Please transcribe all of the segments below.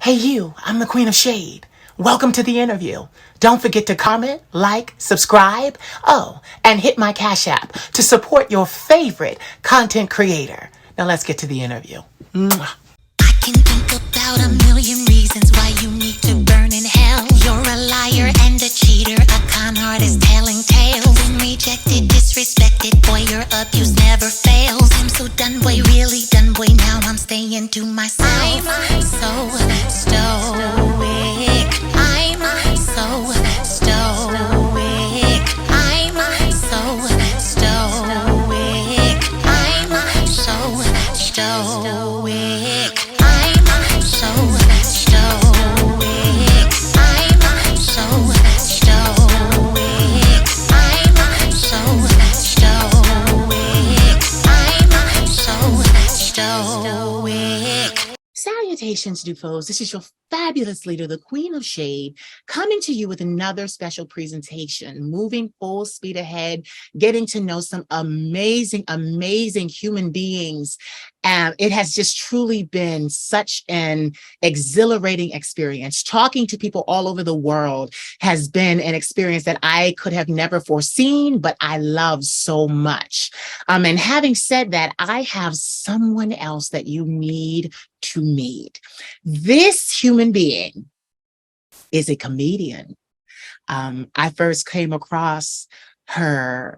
Hey you, I'm the Queen of Shade. Welcome to the interview. Don't forget to comment, like, subscribe, and hit my Cash App to support your favorite content creator. Now let's get to the interview. Mwah. I can think about a million reasons why you need to burn in hell. You're a liar and a cheater, a con artist telling tales. Been rejected, disrespected, boy, your abuse never fails. I'm so done, boy, really done, boy, now I'm staying to myself. I'm so stoic. I'm so stoic. I'm so stoic. I'm so stoic. Salutations, Dufos. This is your fabulous leader, the Queen of Shade, coming to you with another special presentation, moving full speed ahead, getting to know some amazing, amazing human beings. It has just truly been such an exhilarating experience. Talking to people all over the world has been an experience that I could have never foreseen, but I love so much. And having said that, I have someone else that you need to meet. This human being is a comedian. I first came across her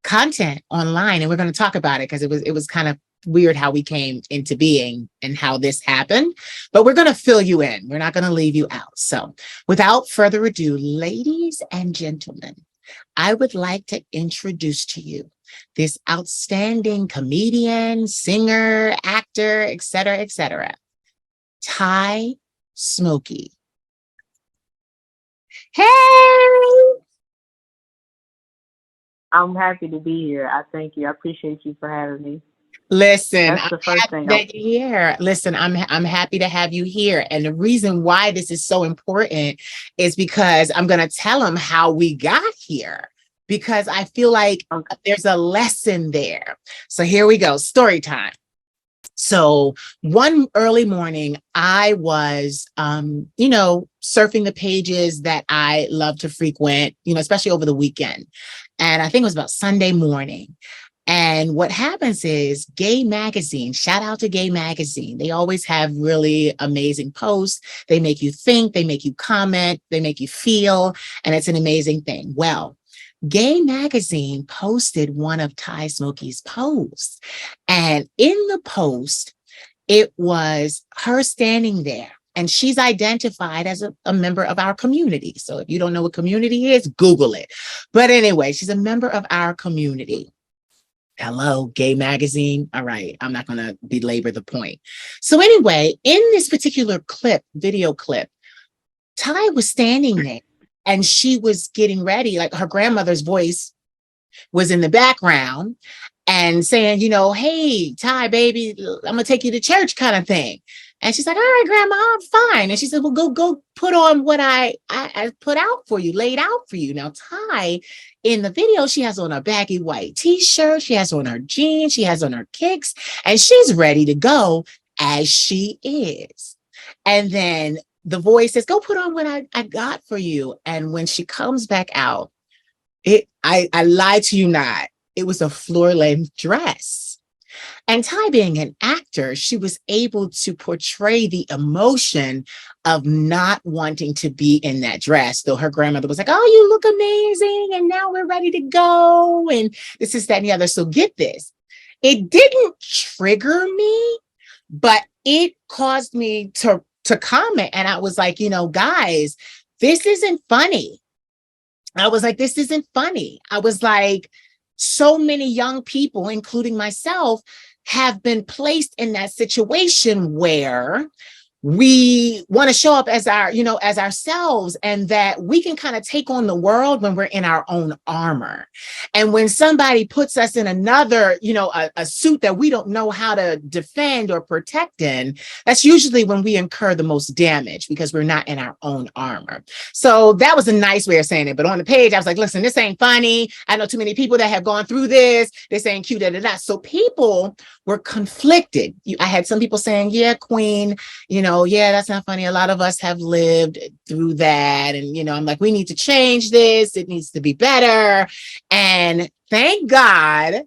content online, and we're going to talk about it because it was kind of weird how we came into being and how this happened, but we're going to fill you in. We're not going to leave you out. So without further ado, ladies and gentlemen, I would like to introduce to you this outstanding comedian, singer, actor, etc., Ty Smokey. Hey! I'm happy to be here. I thank you. I appreciate you for having me. Listen, That's the first thing. that you're here. Listen, I'm happy to have you here. And the reason why this is so important is because I'm going to tell them how we got here, because I feel like there's a lesson there. So here we go. Story time. So one early morning, I was, surfing the pages that I love to frequent, especially over the weekend. And I think it was about Sunday morning. And what happens is Gay Magazine, shout out to Gay Magazine. They always have really amazing posts. They make you think, they make you comment, they make you feel, and it's an amazing thing. Well, Gay Magazine posted one of Ty Smokey's posts. And in the post, it was her standing there. And she's identified as a member of our community. So if you don't know what community is, Google it. But anyway, she's a member of our community. Hello, Gay Magazine. All right, I'm not going to belabor the point. So anyway, in this particular video clip, Ty was standing there and she was getting ready, like her grandmother's voice was in the background and saying, hey, Ty, baby, I'm going to take you to church kind of thing. And she's like, all right, Grandma, I'm fine. And she said, well, go put on what I put out for you, laid out for you. Now, Ty, in the video, she has on a baggy white t-shirt. She has on her jeans. She has on her kicks. And she's ready to go as she is. And then the voice says, go put on what I got for you. And when she comes back out, I lied to you not. It was a floor-length dress. And Ty, being an actor, she was able to portray the emotion of not wanting to be in that dress, though her grandmother was like, oh, you look amazing, and now we're ready to go, and this is that and the other. So get this. It didn't trigger me, but it caused me to comment, and I was like, guys, this isn't funny. I was like, this isn't funny. I was like, so many young people, including myself, have been placed in that situation where we want to show up as as ourselves, and that we can kind of take on the world when we're in our own armor. And when somebody puts us in another, a suit that we don't know how to defend or protect in, that's usually when we incur the most damage because we're not in our own armor. So that was a nice way of saying it. But on the page, I was like, listen, this ain't funny. I know too many people that have gone through this. This ain't cute. So people were conflicted. I had some people saying, yeah, Queen, yeah, that's not funny. A lot of us have lived through that. And, I'm like, we need to change this. It needs to be better. And thank God,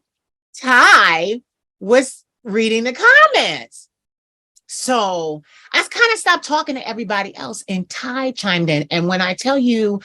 Ty was reading the comments. So I kind of stopped talking to everybody else, and Ty chimed in. And when I tell you,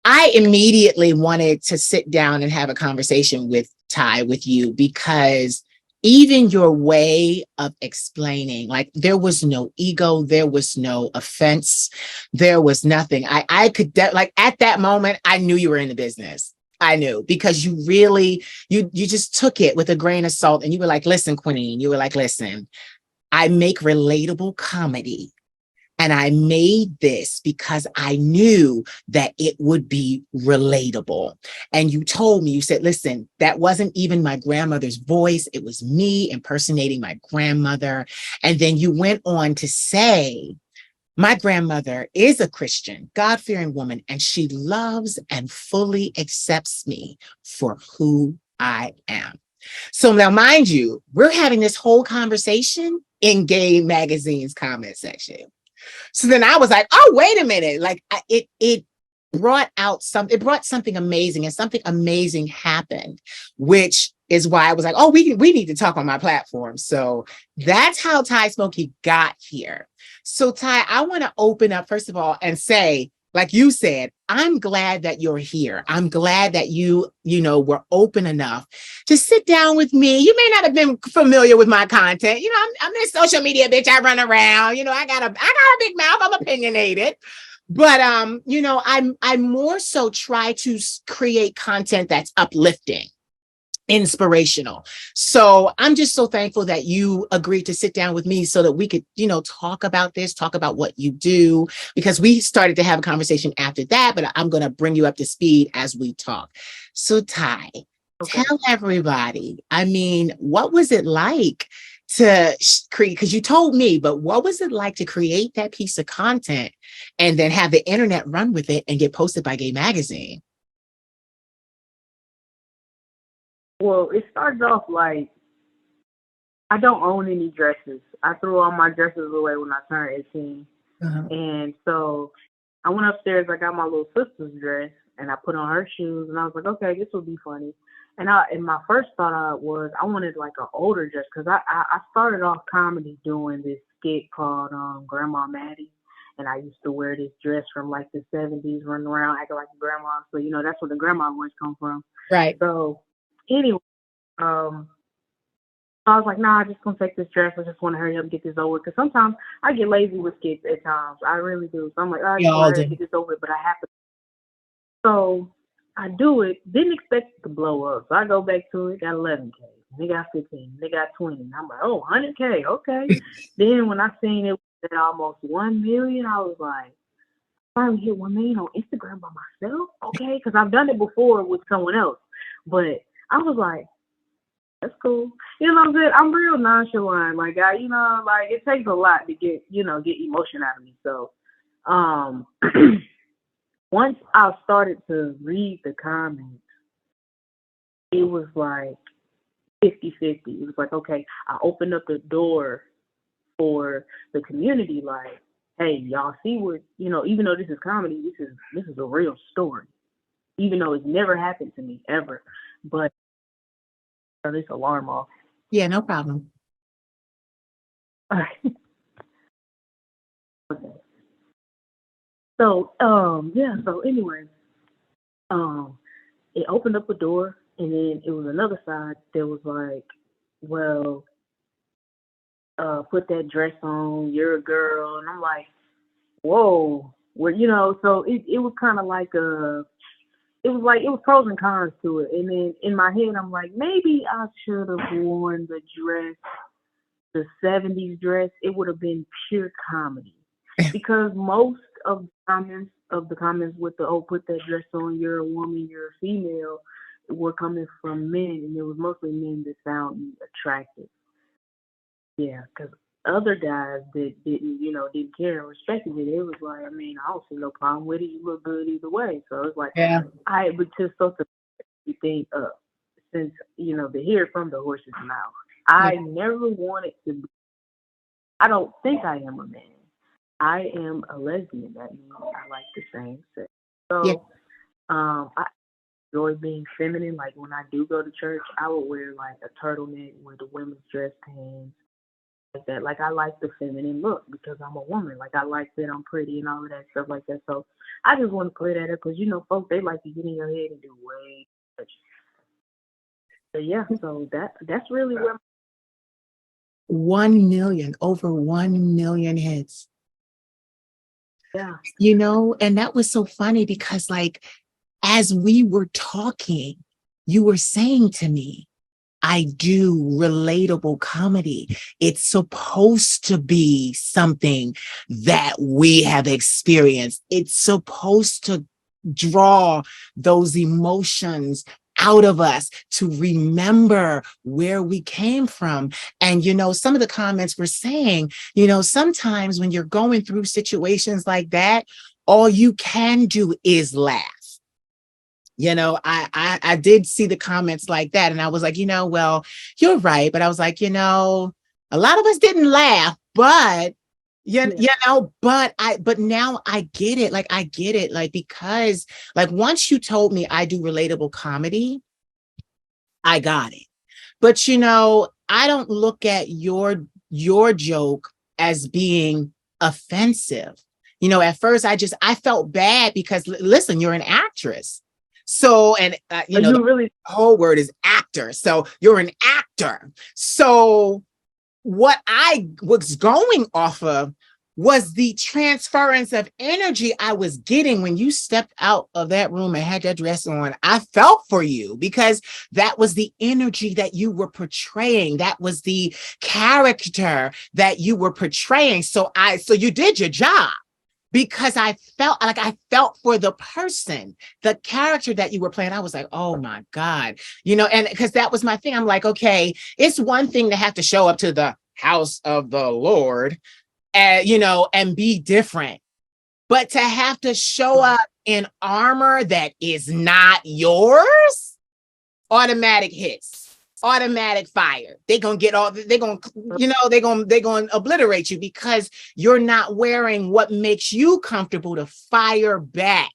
I immediately wanted to sit down and have a conversation with Ty, with you, because even your way of explaining, like, there was no ego, there was no offense, there was nothing. I could, like, at that moment, I knew you were in the business. I knew, because you really, you just took it with a grain of salt, and you were like, listen, Queen, you were like, listen, I make relatable comedy. And I made this because I knew that it would be relatable. And you told me, you said, listen, that wasn't even my grandmother's voice. It was me impersonating my grandmother. And then you went on to say, my grandmother is a Christian, God-fearing woman, and she loves and fully accepts me for who I am. So now, mind you, we're having this whole conversation in Gay Magazine's comment section. So then I was like, oh, wait a minute. Like, it brought something amazing, and something amazing happened, which is why I was like, oh, we need to talk on my platform. So that's how Ty Smokey got here. So Ty, I want to open up, first of all, and say, like you said, I'm glad that you're here. I'm glad that you were open enough to sit down with me. You may not have been familiar with my content. I'm this social media bitch. I run around. I got a big mouth. I'm opinionated. But I more so try to create content that's uplifting, inspirational. So I'm just so thankful that you agreed to sit down with me so that we could, talk about this, talk about what you do, because we started to have a conversation after that, but I'm going to bring you up to speed as we talk. So Ty, Tell everybody, what was it like to create, because you told me, but what was it like to create that piece of content and then have the internet run with it and get posted by Gay Magazine? Well, it started off like, I don't own any dresses. I threw all my dresses away when I turned 18. And so I went upstairs, I got my little sister's dress, and I put on her shoes, and I was like, okay, this will be funny. And my first thought was I wanted like an older dress, because I started off comedy doing this skit called Grandma Maddie. And I used to wear this dress from like the 70s, running around acting like a grandma. So, that's where the grandma voice come from. Right. So anyway, I was like, nah, I'm just going to take this dress. I just want to hurry up and get this over. Because sometimes I get lazy with skits at times. I really do. So I'm like, I just want to get this over, but I have to. So I do it. Didn't expect it to blow up. So I go back to it. Got 11K. They got 15. They got 20. I'm like, oh, 100K. Okay. Then when I seen it at almost 1 million, I was like, I finally hit 1 million on Instagram by myself. Okay. Because I've done it before with someone else. But I was like, that's cool. You know what I'm saying? I'm real nonchalant. Like, it takes a lot to get emotion out of me. So, once I started to read the comments, it was like 50-50. It was like, okay, I opened up the door for the community. Like, hey, y'all see what, even though this is comedy, this is a real story. Even though it's never happened to me, ever. But, this alarm off. Yeah, no problem. All right. Okay. So, so anyway, it opened up a door, and then it was another side that was like, well, put that dress on, you're a girl. And I'm like, whoa. Well, so it was kind of like it was pros and cons to it. And then in my head, I'm like, maybe I should have worn the dress, the 70s dress. It would have been pure comedy. Because most of the comments with the, oh, put that dress on, you're a woman, you're a female, were coming from men. And it was mostly men that found me attractive. Yeah, because other guys that didn't care and respected it, it was like, I don't see no problem with it. You look good either way. So it's like, yeah. but just so to think, since, to hear it from the horse's mouth. Yeah. I never wanted to be, I don't think I am a man. I am a lesbian. That means I like the same sex. Yeah. So I enjoy being feminine. Like when I do go to church, I would wear like a turtleneck with the women's dress pants like that. Like I like the feminine look because I'm a woman. Like I like that I'm pretty and all of that stuff like that. So I just want to clear that up because you know, folks they like to get in your head and do way too much. But yeah, so that's really where 1 million, over 1 million hits. yeah. And that was so funny because, like, as we were talking, you were saying to me, I do relatable comedy. It's supposed to be something that we have experienced. It's supposed to draw those emotions out of us to remember where we came from. And, some of the comments were saying, sometimes when you're going through situations like that, all you can do is laugh. I did see the comments like that, and I was like, well, you're right. But I was like, a lot of us didn't laugh, but but now I get it. Like, I get it. Like, because like once you told me I do relatable comedy, I got it. But I don't look at your joke as being offensive. At first I felt bad because listen, you're an actress. So, and Are the you really whole word is actor. So you're an actor. So what I was going off of was the transference of energy I was getting when you stepped out of that room and had that dress on. I felt for you because that was the energy that you were portraying. That was the character that you were portraying. So you did your job because I felt for the person, the character that you were playing. I was like, oh my God, and because that was my thing. I'm like, okay, it's one thing to have to show up to the house of the Lord and be different. But to have to show up in armor that is not yours, automatic hits, automatic fire. They're gonna obliterate you because you're not wearing what makes you comfortable to fire back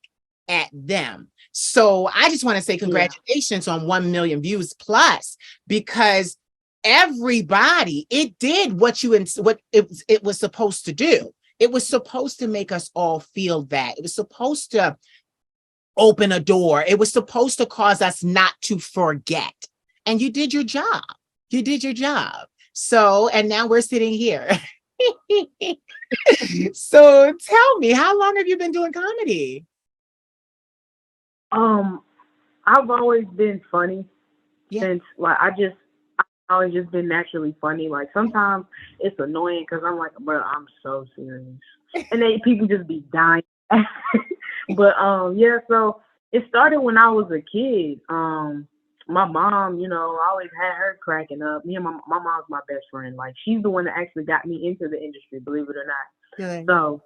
at them. So I just want to say congratulations on 1 million views plus, because everybody, it did what it was supposed to do. It was supposed to make us all feel that. It was supposed to open a door. It was supposed to cause us not to forget. And you did your job. You did your job. So, and now we're sitting here. So tell me, how long have you been doing comedy? I've always been funny Yeah. since like I've always just been naturally funny. Like sometimes it's annoying because I'm like, bro, I'm so serious, and people just be dying. But yeah, so it started when I was a kid. My mom, I always had her cracking up. Me and my mom's my best friend. Like she's the one that actually got me into the industry, believe it or not. Good. So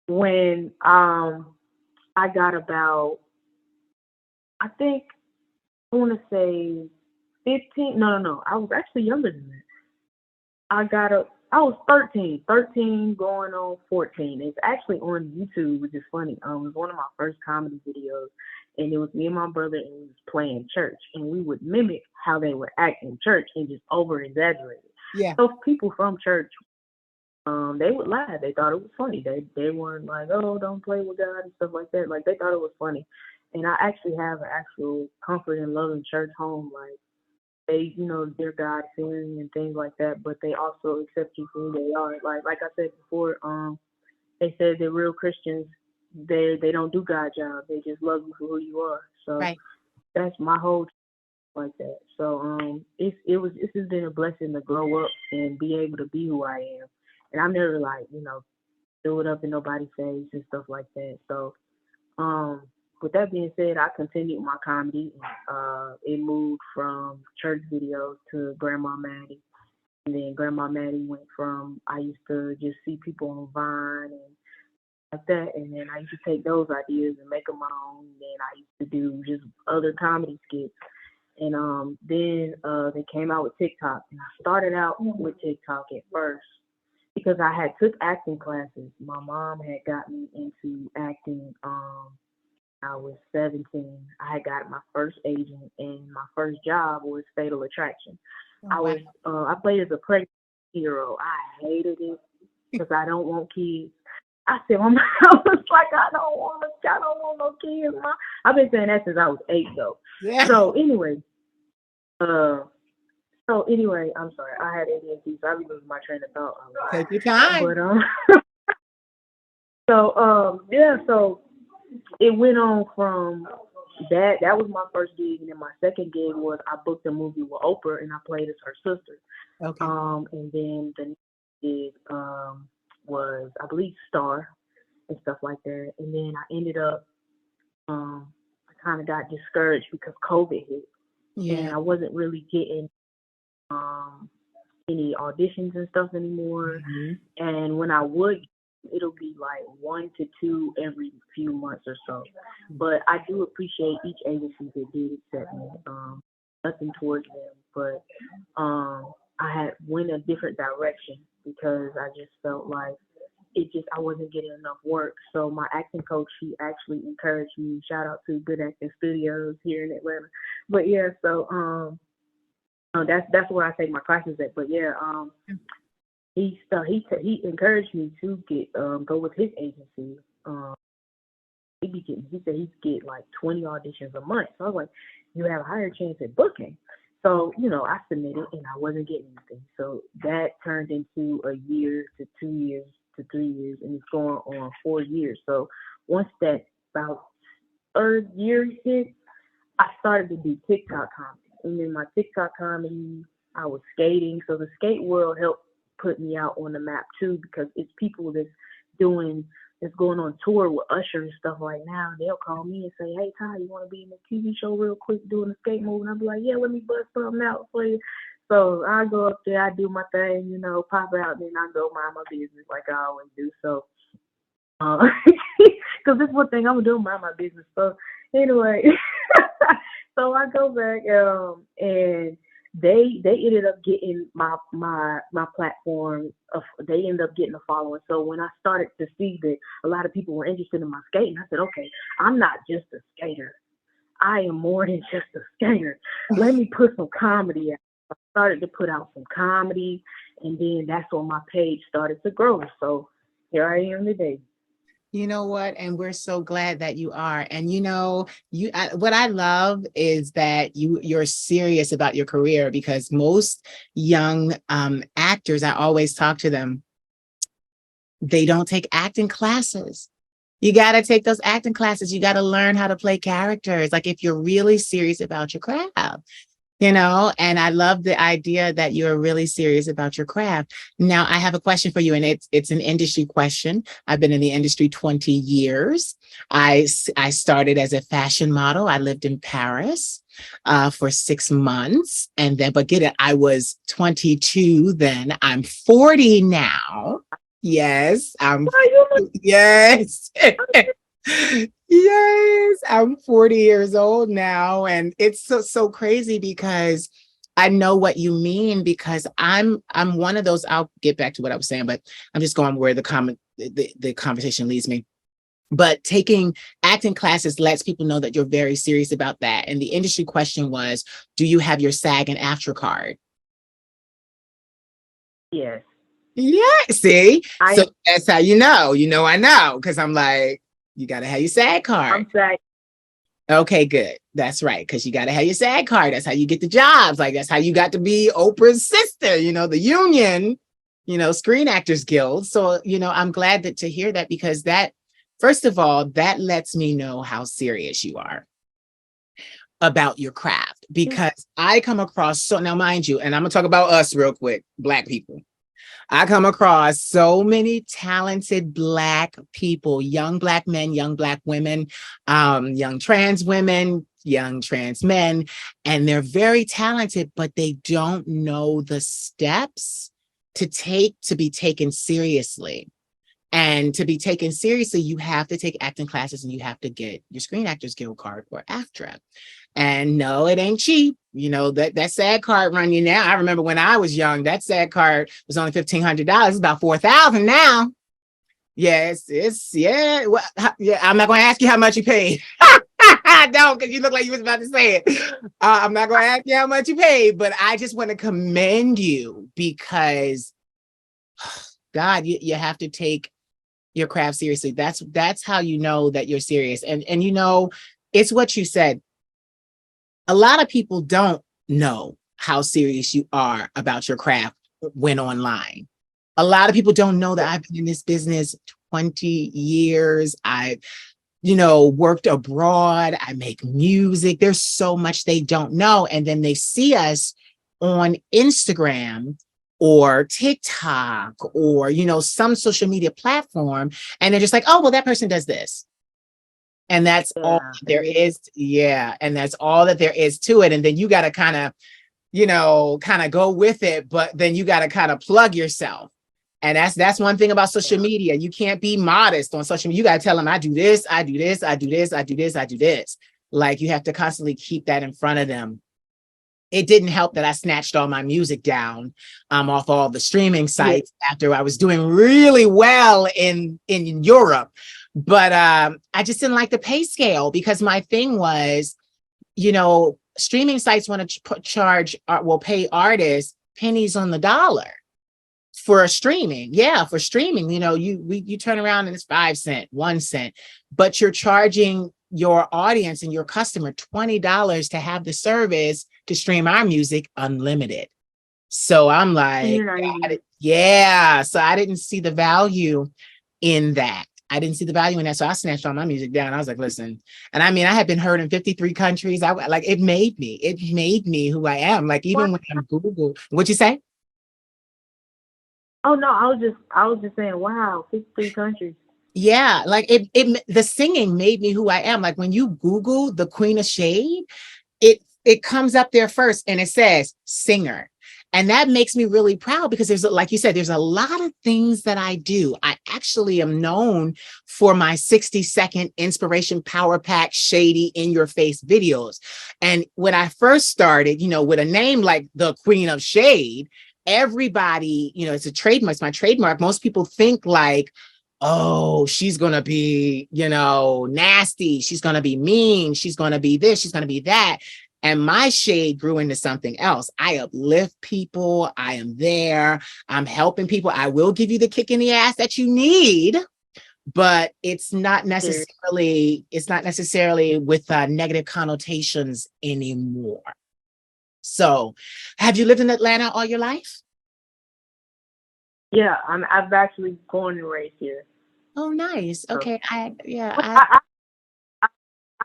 when I got about, I think I want to say 15. No. I was actually younger than that. I was 13 going on 14. It's actually on YouTube, which is funny. It was one of my first comedy videos, and it was me and my brother, and we was playing church, and we would mimic how they would act in church and just over exaggerate it. Yeah. So people from church, they would laugh. They thought it was funny. They weren't like, oh, don't play with God and stuff like that. Like they thought it was funny. And I actually have an actual comfort and loving church home. Like they, they're God fearing and things like that, but they also accept you for who they are. Like I said before, they said that real Christians, they don't do God jobs. They just love you for who you are. So Right. that's my whole like that. So this has been a blessing to grow up and be able to be who I am. And I'm never like, throw it up in nobody's face and stuff like that. So with that being said, I continued my comedy. It moved from church videos to Grandma Maddie. And then Grandma Maddie went from, I used to just see people on Vine and like that. And then I used to take those ideas and make them my own. And then I used to do just other comedy skits. And then they came out with TikTok, and I started out with TikTok at first because I had took acting classes. My mom had got me into acting. I was 17. I had got my first agent, and my first job was Fatal Attraction. Oh, wow. I played as a pregnant hero. I hated it because I don't want kids. I said, Mom, I was like, I don't want no kids, Mom. I've been saying that since I was 8, though. Yeah. Uh, so anyway, I'm sorry. I had ADHD, so I be losing my train of thought. Take your time. But yeah. So it went on from that. That was my first gig, and then my second gig was I booked a movie with Oprah, and I played as her sister. Okay. And then the next gig was, I believe, Star and stuff like that. And then I ended up I kind of got discouraged because COVID hit, and Yeah. I wasn't really getting any auditions and stuff anymore. Mhm. And when I would, it'll be like 1 to 2 every few months or so. But I do appreciate each agency that did accept me. Nothing towards them, but I had went a different direction because I just felt like I wasn't getting enough work. So my acting coach, she actually encouraged me. Shout out to Good Acting Studios here in Atlanta. But yeah, so that's where I take my classes at. But yeah, he encouraged me to get go with his agency. He said he'd get like 20 auditions a month. So I was like, you have a higher chance at booking. So, I submitted and I wasn't getting anything. So that turned into a year to 2 years to 3 years, and it's going on 4 years. So once that about third year hit, I started to do TikTok comedy. And then my TikTok comedy, I was skating. So the skate world helped put me out on the map too, because it's people that's going on tour with Usher and stuff like now. They'll call me and say, hey, Ty, you want to be in the TV show real quick doing a skate move? And I'll be like, yeah, let me bust something out for you. So I go up there, I do my thing, pop out, and then I go mind my business like I always do. So, because this one thing I'm going to do, mind my business. So anyway, so I go back and they ended up getting my platform. They ended up getting a following. So when I started to see that a lot of people were interested in my skating, I said, okay, I'm not just a skater. I am more than just a skater. Let me put some comedy out. I started to put out some comedy, and then that's when my page started to grow. So here I am today. You know what? And we're so glad that you are. And what I love is that you're serious about your career, because most young actors, I always talk to them, they don't take acting classes. You got to take those acting classes. You got to learn how to play characters. Like, if you're really serious about your craft. And I love the idea that you're really serious about your craft. Now, I have a question for you, and it's an industry question. I've been in the industry 20 years. I started as a fashion model. I lived in Paris for 6 months. And then, but get it, I was 22 then. I'm 40 now. Yes, yes. Yes, I'm 40 years old now, and it's so crazy because I know what you mean, because I'm one of those. I'll get back to what I was saying, but I'm just going where the conversation leads me. But taking acting classes lets people know that you're very serious about that. And the industry question was, do you have your SAG and AFTRA card? Yes. Yeah, see? So that's how you know. I know, because I'm like, you got to have your SAG card. I'm SAG. Okay, good. That's right, because you got to have your SAG card. That's how you get the jobs. Like, that's how you got to be Oprah's sister, the union, Screen Actors Guild. So, I'm glad to hear that, because that, first of all, that lets me know how serious you are about your craft, because I come across, so now mind you, and I'm going to talk about us real quick, Black people. I come across so many talented Black people, young Black men, young Black women, young trans women, young trans men, and they're very talented, but they don't know the steps to take to be taken seriously. And to be taken seriously, you have to take acting classes and you have to get your Screen Actors Guild card or AFTRA. And no, it ain't cheap. You know, that SAG card run you now. I remember when I was young, that SAG card was only $1,500. It's about $4,000 now. Yes, yeah. Well, yeah, I'm not going to ask you how much you paid. I don't, because you look like you was about to say it. I'm not going to ask you how much you paid, but I just want to commend you because, God, you have to take your craft seriously. That's how you know that you're serious. And you know, it's what you said. A lot of people don't know how serious you are about your craft when online. A lot of people don't know that I've been in this business 20 years. I've, worked abroad. I make music. There's so much they don't know. And then they see us on Instagram or TikTok or, some social media platform. And they're just like, oh, well, that person does this. And that's all there is. Yeah. And that's all that there is to it. And then you got to kind of go with it, but then you got to kind of plug yourself. And that's one thing about social media. You can't be modest on social media. You got to tell them, I do this, I do this, I do this, I do this, I do this. Like you have to constantly keep that in front of them. It didn't help that I snatched all my music down off all the streaming sites after I was doing really well in Europe. But I just didn't like the pay scale because my thing was, streaming sites want to will pay artists pennies on the dollar for streaming. Yeah, for streaming, you turn around and it's 5 cents, 1 cent, but you're charging your audience and your customer $20 to have the service to stream our music unlimited. So I'm like, so I didn't see the value in that. So I snatched all my music down. I was like, listen, and I mean, I had been heard in 53 countries. It made me who I am. Like, even when I'm Google, what'd you say? Oh no, I was just saying, wow, 53 countries. Yeah, like the singing made me who I am. Like when you Google the Queen of Shade, it comes up there first and it says singer. And that makes me really proud because like you said, there's a lot of things that I do. I actually am known for my 60-second inspiration power pack, shady, in your face videos. And when I first started, with a name like the Queen of Shade, everybody, it's a trademark, it's my trademark. Most people think like, oh, she's going to be, nasty. She's going to be mean. She's going to be this. She's going to be that. And my shade grew into something else. I uplift people. I am there. I'm helping people. I will give you the kick in the ass that you need, but it's not necessarily with negative connotations anymore. So have you lived in Atlanta all your life? Yeah, I've actually born and raised here. Oh, nice. Okay. I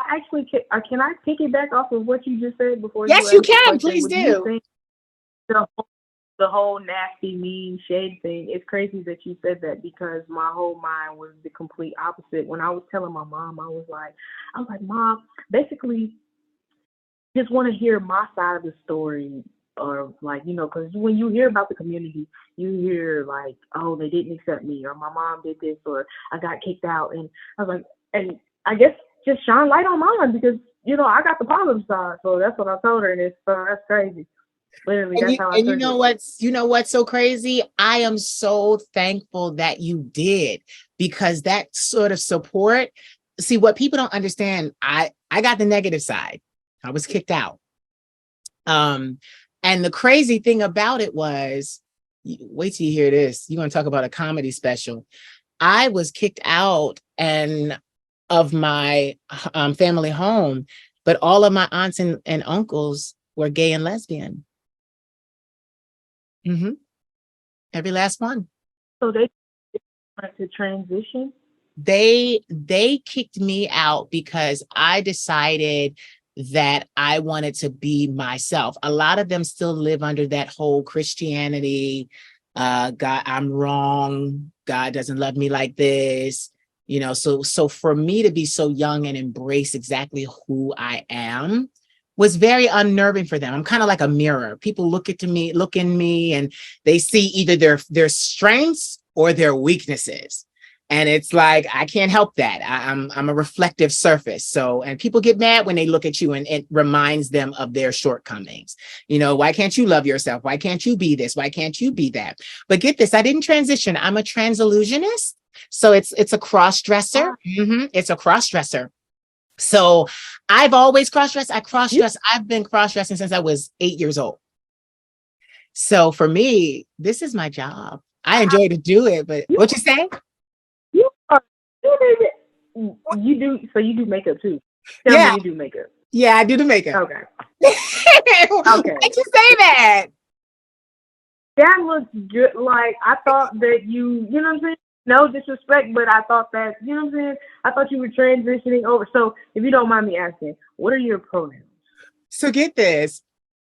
actually can I piggyback off of what you just said before? Yes, you can. Please do. The whole nasty, mean shade thing. It's crazy that you said that because my whole mind was the complete opposite. When I was telling my mom, I was like, Mom, basically, just want to hear my side of the story. Or like, because when you hear about the community, you hear like, oh, they didn't accept me, or my mom did this, or I got kicked out. And I was like, and I guess just shine light on mine because, I got the positive side. So that's what I told her. And that's crazy. Literally, that's how I and you know what's so crazy? I am so thankful that you did, because that sort of support, see, what people don't understand, I got the negative side. I was kicked out. And the crazy thing about it was, wait till you hear this. You're going to talk about a comedy special. I was kicked out of my family home, but all of my aunts and uncles were gay and lesbian. Mm-hmm. Every last one. So they wanted to transition? They kicked me out because I decided that I wanted to be myself. A lot of them still live under that whole Christianity. God, I'm wrong. God doesn't love me like this. So for me to be so young and embrace exactly who I am was very unnerving for them. I'm kind of like a mirror. People look in me and they see either their strengths or their weaknesses. And it's like, I can't help that. I'm a reflective surface. So, and people get mad when they look at you and it reminds them of their shortcomings. You know, why can't you love yourself? Why can't you be this? Why can't you be that? But get this, I didn't transition. I'm a transillusionist. So it's a cross dresser. It's a cross dresser. So I've always cross dressed. I cross dress. I've been cross dressing since I was 8 years old. So for me, this is my job. I enjoy to do it, but what you say? You are you do so you do makeup too. Tell Yeah. me you do makeup. Yeah, I do the makeup. Okay. Okay. Why'd you say that? That looks good. Like I thought that you know what I'm saying? No disrespect, but I thought that, you know what I'm saying? I thought you were transitioning over. So if you don't mind me asking, what are your pronouns? So get this.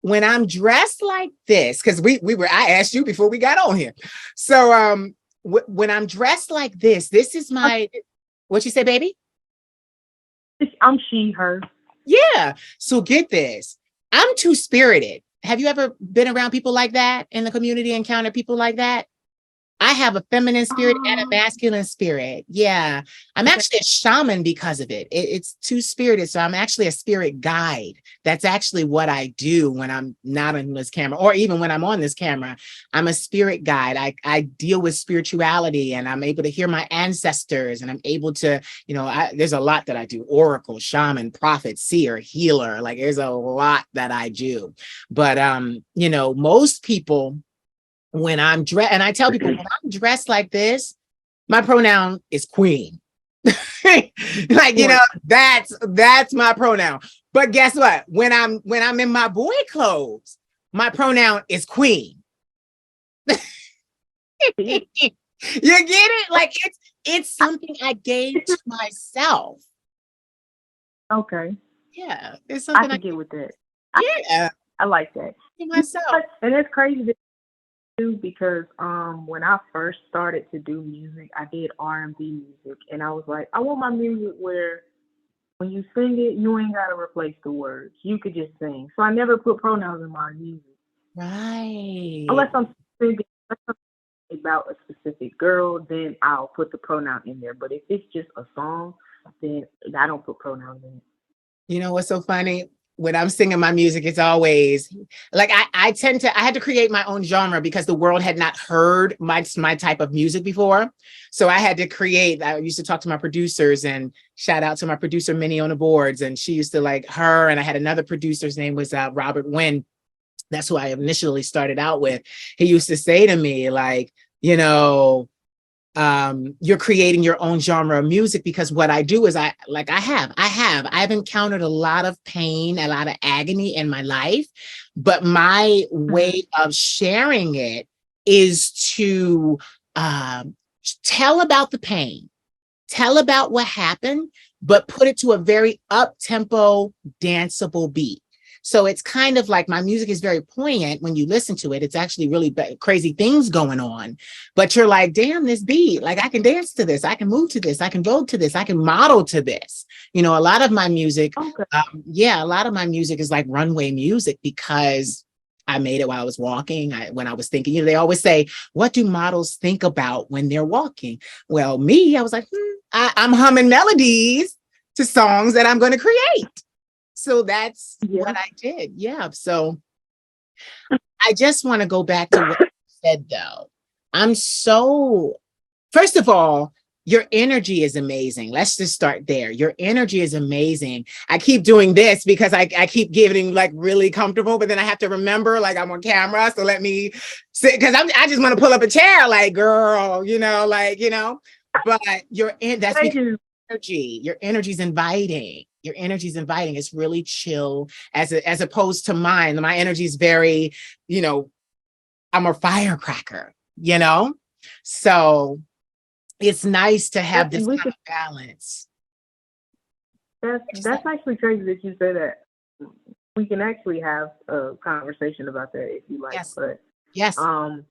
When I'm dressed like this, because I asked you before we got on here. So when I'm dressed like this is my, what you say, baby? I'm she, her. Yeah. So get this. I'm two-spirited. Have you ever been around people like that in the community, encountered people like that? I have a feminine spirit and a masculine spirit. Yeah. I'm actually a shaman because of it. It's two-spirited. So I'm actually a spirit guide. That's actually what I do when I'm not on this camera, or even when I'm on this camera. I'm a spirit guide. I deal with spirituality, and I'm able to hear my ancestors, and I'm able to, there's a lot that I do: oracle, shaman, prophet, seer, healer. Like there's a lot that I do. But most people, when I'm dressed, and I tell people, when I'm dressed like this, my pronoun is queen. That's my pronoun. But guess what? When I'm in my boy clothes, my pronoun is queen. You get it? Like it's something I gave to myself. Okay. Yeah, it's something I can get with that. Yeah, I like that. Myself. And it's crazy because when I first started to do music, I did R&B music, and I was like, I want my music where when you sing it, you ain't gotta replace the words. You could just sing. So I never put pronouns in my music. Right. Unless I'm singing about a specific girl, then I'll put the pronoun in there. But if it's just a song, then I don't put pronouns in it. You know what's so funny? When I'm singing my music, it's always like I had to create my own genre because the world had not heard my type of music before. So I had to create. I used to talk to my producers, and shout out to my producer Minnie on the boards, and she used to like her. And I had another producer's name was Robert Wynn. That's who I initially started out with. He used to say to me, like, you're creating your own genre of music, because what I do is I've encountered a lot of pain, a lot of agony in my life, but my way of sharing it is to tell about the pain, tell about what happened, but put it to a very up-tempo, danceable beat. So it's kind of like my music is very poignant when you listen to it. It's actually really crazy things going on, but you're like, damn, this beat, like I can dance to this. I can move to this. I can vogue to this. I can model to this. A lot of my music, a lot of my music is like runway music because I made it while I was walking. When I was thinking, they always say, what do models think about when they're walking? Well, me, I was like, I'm humming melodies to songs that I'm going to create. So that's what I did. Yeah. So I just want to go back to what you said, though. First of all, your energy is amazing. Let's just start there. Your energy is amazing. I keep doing this because I keep getting like really comfortable, but then I have to remember, like, I'm on camera. So let me sit, because I just want to pull up a chair, like, girl, but that's because your energy's inviting. Your energy's inviting. It's really chill as opposed to mine. My energy is very, I'm a firecracker, So it's nice to have this kind of balance. That's actually crazy that you say that. We can actually have a conversation about that if you like. Yes. But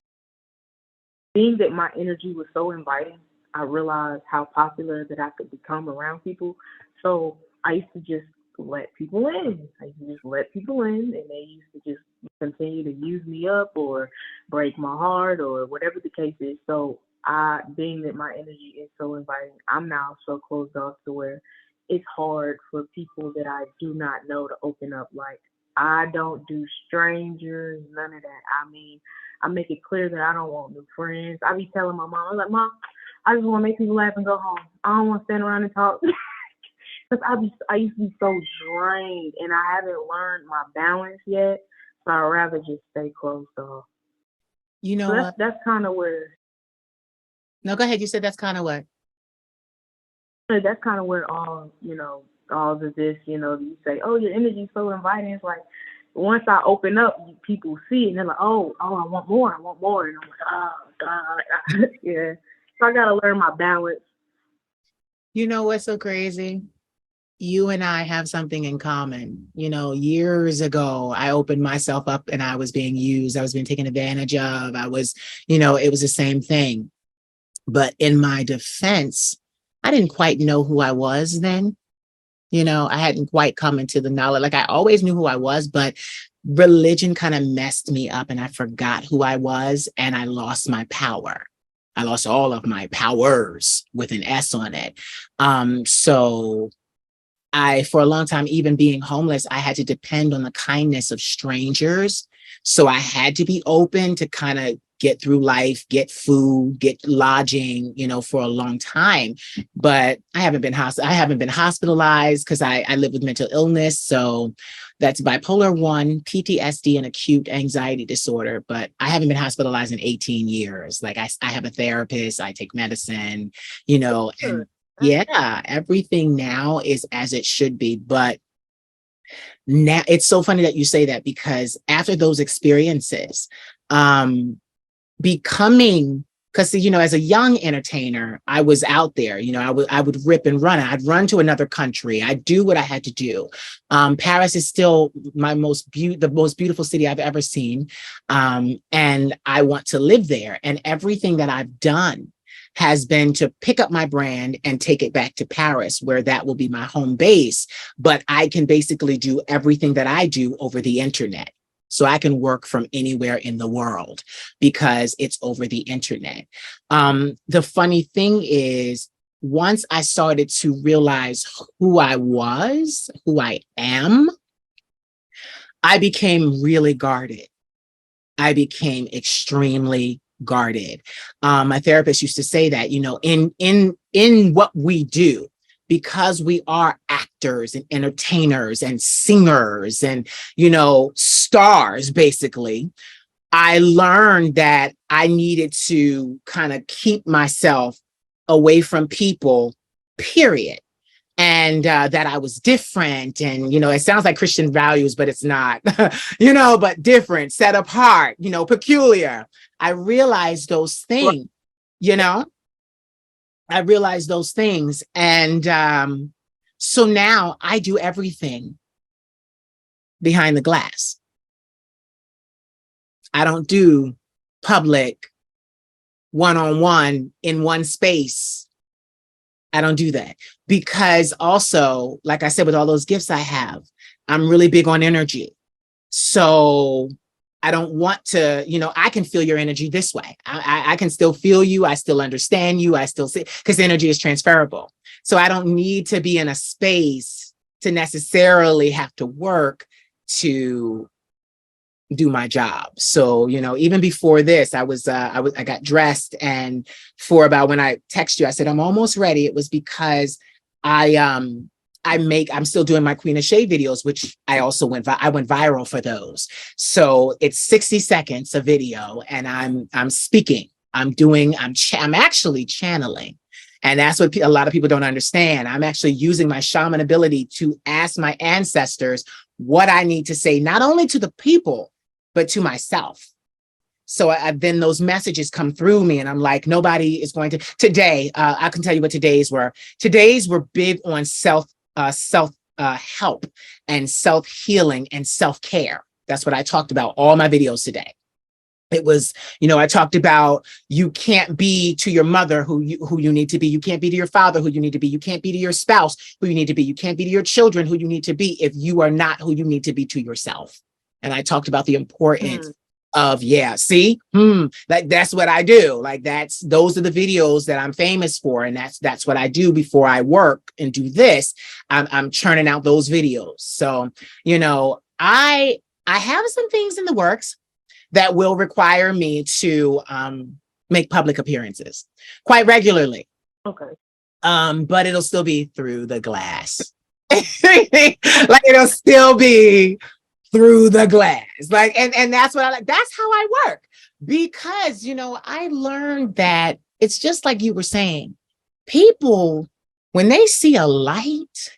being that my energy was so inviting, I realized how popular that I could become around people. So I used to just let people in. I used to just let people in, and they used to just continue to use me up or break my heart or whatever the case is. So being that my energy is so inviting, I'm now so closed off to where it's hard for people that I do not know to open up. Like, I don't do strangers, none of that. I mean, I make it clear that I don't want new friends. I be telling my mom, I'm like, Mom, I just want to make people laugh and go home. I don't want to stand around and talk. Because I used to be so drained, and I haven't learned my balance yet. So I'd rather just stay closed off. You know So what? that's kind of where. No, go ahead. You said that's kind of what? That's kind of where all of this, you say, oh, your energy's so inviting. It's like, once I open up, people see it, and they're like, oh, I want more. And I'm like, oh, God. Yeah. So I got to learn my balance. You know what's so crazy? You and I have something in common. Years ago, I opened myself up and I was being used. I was being taken advantage of. I was, it was the same thing. But in my defense, I didn't quite know who I was then. I hadn't quite come into the knowledge. Like, I always knew who I was, but religion kind of messed me up and I forgot who I was and I lost my power. I lost all of my powers with an S on it. So for a long time, even being homeless, I had to depend on the kindness of strangers. So I had to be open to kind of get through life, get food, get lodging, for a long time. But I haven't been hospitalized because I live with mental illness. So that's bipolar 1, PTSD, and acute anxiety disorder. But I haven't been hospitalized in 18 years. Like, I have a therapist, I take medicine, and yeah, everything now is as it should be. But now it's so funny that you say that, because after those experiences, because as a young entertainer, I was out there, I would rip and run. I'd run to another country. I'd do what I had to do. Paris is still the most beautiful city I've ever seen. And I want to live there. And everything that I've done has been to pick up my brand and take it back to Paris, where that will be my home base. But I can basically do everything that I do over the internet. So I can work from anywhere in the world because it's over the internet. The funny thing is, once I started to realize who I was, who I am, I became really guarded. I became extremely guarded. My therapist used to say that, in what we do, because we are actors and entertainers and singers and, stars, basically, I learned that I needed to kind of keep myself away from people, period. And that I was different. And, it sounds like Christian values, but it's not, but different, set apart, peculiar. I realized those things, I realized those things. And so now I do everything behind the glass. I don't do public one-on-one in one space. I don't do that, because also, like I said, with all those gifts I have, I'm really big on energy. So I don't want to, I can feel your energy this way. I can still feel you. I still understand you. I still see, because energy is transferable. So I don't need to be in a space to necessarily have to work to do my job. So, even before this, I got dressed, and for about, when I text you, I said, I'm almost ready. It was because I'm still doing my Queen of Shade videos, which I went viral for those. So it's 60 seconds of video, and I'm speaking, I'm actually channeling. And that's what a lot of people don't understand. I'm actually using my shaman ability to ask my ancestors what I need to say, not only to the people, but to myself. So then those messages come through me, and I'm like, nobody is going to. Today, I can tell you what today's were. Today's were big on self help and self-healing and self-care. That's what I talked about all my videos today. It was, I talked about, you can't be to your mother who you need to be. You can't be to your father who you need to be. You can't be to your spouse who you need to be. You can't be to your children who you need to be if you are not who you need to be to yourself. And I talked about the importance Of yeah, see, that's what I do. Like those are the videos that I'm famous for, and that's what I do before I work and do this. I'm churning out those videos. So I have some things in the works that will require me to make public appearances quite regularly. Okay. But it'll still be through the glass. Like it'll still be through the glass. Like, and that's what I like. That's how I work. Because, I learned that it's just like you were saying, people, when they see a light,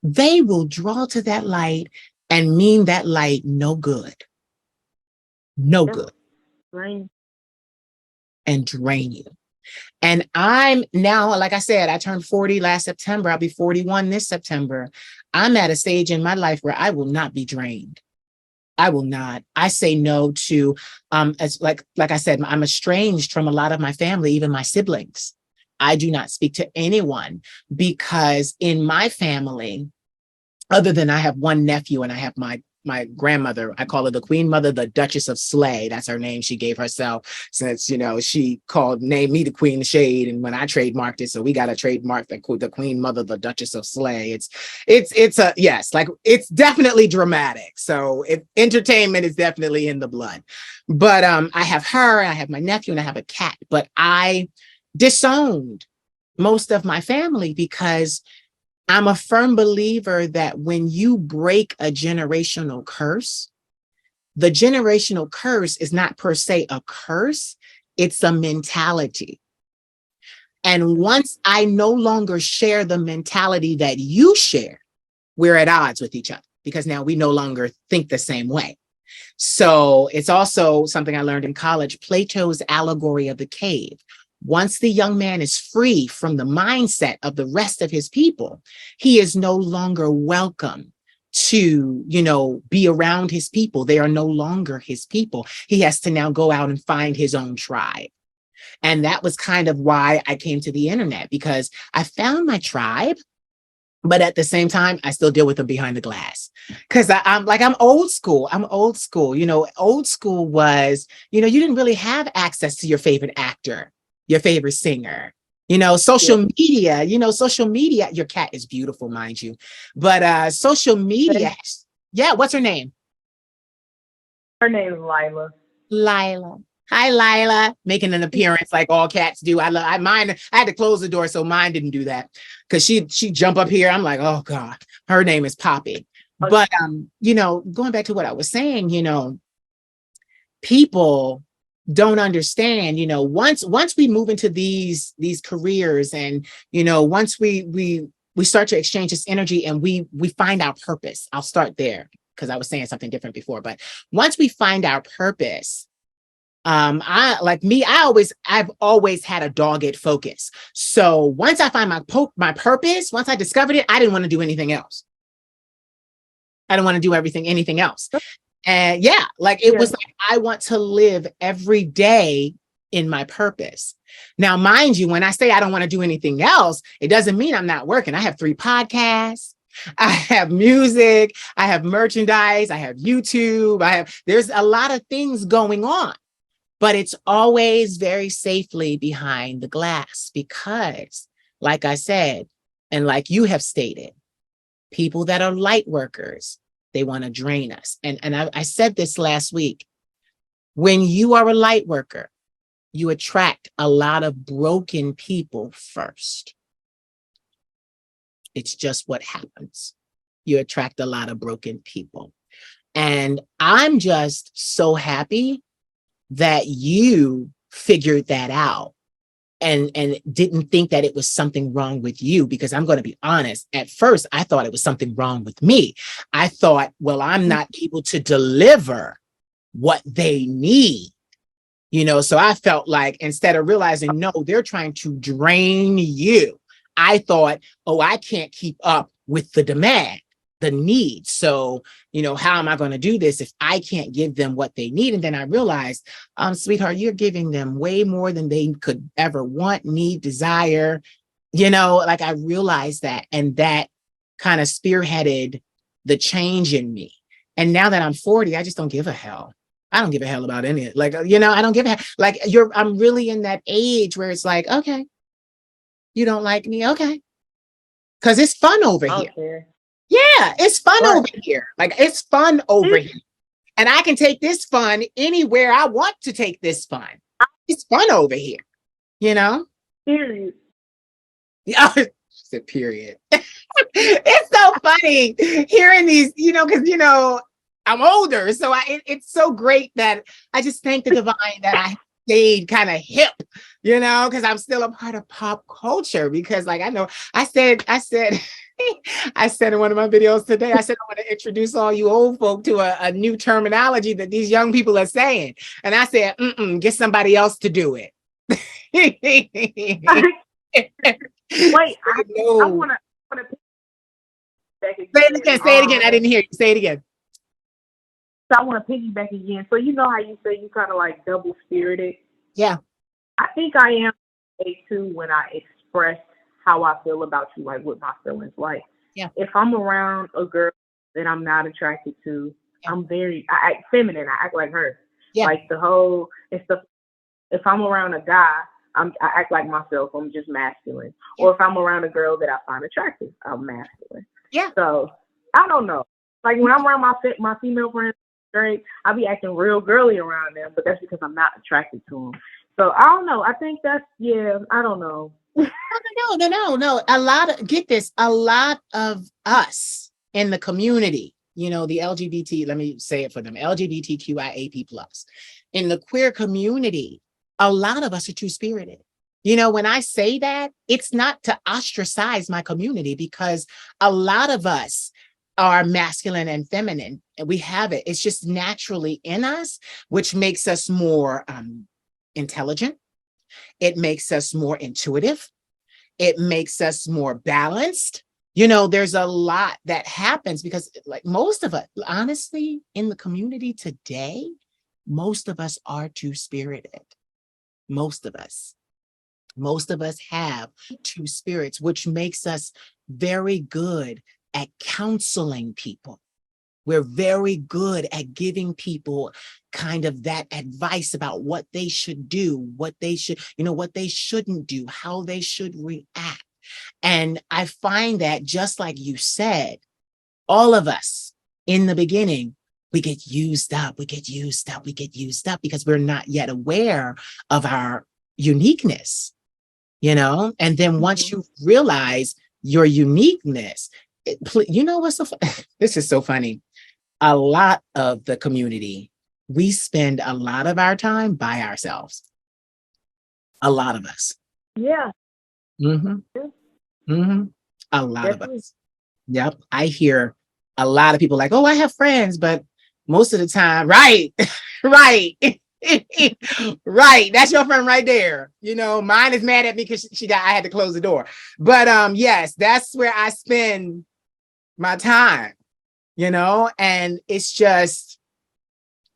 they will draw to that light and mean that light no good. No good. Right. And drain you. And I'm now, like I said, I turned 40 last September. I'll be 41 this September. I'm at a stage in my life where I will not be drained. I will not. I say no to, as like I said, I'm estranged from a lot of my family, even my siblings. I do not speak to anyone because in my family, other than I have one nephew and I have my grandmother, I call her the Queen Mother, the Duchess of Slay. That's her name she gave herself since, she named me the Queen of Shade. And when I trademarked it, so we got to trademark the Queen Mother, the Duchess of Slay. It's a, yes, like it's definitely dramatic. So entertainment is definitely in the blood. But I have her, I have my nephew, and I have a cat. But I disowned most of my family because I'm a firm believer that when you break a generational curse, the generational curse is not per se a curse, it's a mentality. And once I no longer share the mentality that you share, we're at odds with each other because now we no longer think the same way. So it's also something I learned in college, Plato's allegory of the cave. Once the young man is free from the mindset of the rest of his people, he is no longer welcome to, be around his people. They are no longer his people. He has to now go out and find his own tribe. And that was kind of why I came to the internet, because I found my tribe, but at the same time, I still deal with them behind the glass. Because I'm old school. I'm old school. Old school was, you didn't really have access to your favorite actor, your favorite singer, social media, your cat is beautiful, mind you, but social media. Yeah. What's her name? Her name is Lila. Lila. Hi, Lila. Making an appearance like all cats do. Mine, I had to close the door so mine didn't do that because she jump up here. I'm like, oh God, her name is Poppy. But, going back to what I was saying, people don't understand, once we move into these careers and, once we start to exchange this energy and we find our purpose. I'll start there because I was saying something different before, but once we find our purpose, I've always had a dogged focus. So once I find my purpose, once I discovered it, I didn't want to do anything else. I don't want to do anything else. And it was like, I want to live every day in my purpose. Now, mind you, when I say I don't want to do anything else, it doesn't mean I'm not working. I have 3 podcasts. I have music. I have merchandise. I have YouTube. There's a lot of things going on, but it's always very safely behind the glass because, like I said, and like you have stated, people that are light workers, they want to drain us. And I said this last week. When you are a light worker, you attract a lot of broken people first. It's just what happens. You attract a lot of broken people. And I'm just so happy that you figured that out and didn't think that it was something wrong with you, because I'm going to be honest. At first, I thought it was something wrong with me. I thought, well, I'm not able to deliver what they need, so I felt like instead of realizing, no, they're trying to drain you. I thought, oh, I can't keep up with the demand, the need. So, how am I going to do this if I can't give them what they need? And then I realized, sweetheart, you're giving them way more than they could ever want, need, desire. I realized that, and that kind of spearheaded the change in me. And now that I'm 40, I just don't give a hell. I don't give a hell about any of it. Like, I don't give a hell. Like I'm really in that age where it's like, okay, you don't like me. Okay. Cause it's fun over here. Okay. Yeah, it's fun Right. over here. Like it's fun over here. And I can take this fun anywhere I want to take this fun. It's fun over here, you know? Period. Yeah, said period. It's so funny hearing these, because I'm older. So it's so great that I just thank the divine that I stayed kind of hip, because I'm still a part of pop culture. Because like I said I said in one of my videos today, I said, I want to introduce all you old folk to a new terminology that these young people are saying. And I said, get somebody else to do it. Wait, I want to say it again. Say it again. I didn't hear you. Say it again. So I want to piggyback again. So you know how you say you kind of like double spirited? Yeah. I think I am too when I express how I feel about you, like with my feelings. Like, yeah, if I'm around a girl that I'm not attracted to, yeah, I act feminine. I act like her. Yeah. Like if I'm around a guy, I act like myself. I'm just masculine. Yeah. Or if I'm around a girl that I find attractive, I'm masculine. Yeah. So I don't know. Like when I'm around my female friends, great, I'll be acting real girly around them, but that's because I'm not attracted to them. So I don't know. I think I don't know. No. Get this. A lot of us in the community, the LGBT, let me say it for them, LGBTQIAP+, in the queer community, a lot of us are two-spirited. When I say that, it's not to ostracize my community, because a lot of us are masculine and feminine, and we have it. It's just naturally in us, which makes us more intelligent. It makes us more intuitive. It makes us more balanced. There's a lot that happens because like most of us, honestly, in the community today, most of us are two-spirited. Most of us have two spirits, which makes us very good at counseling people. We're very good at giving people kind of that advice about what they should do, what they shouldn't do, how they should react. And I find that, just like you said, all of us in the beginning, we get used up because we're not yet aware of our uniqueness, and then once you realize your uniqueness, what's so this is so funny. A lot of the community, we spend a lot of our time by ourselves. A lot of us. Yeah. A lot of us. Yep. I hear a lot of people like, oh, I have friends, but most of the time, right. Right. Right. That's your friend right there. Mine is mad at me because I had to close the door. But yes, that's where I spend my time, and it's just,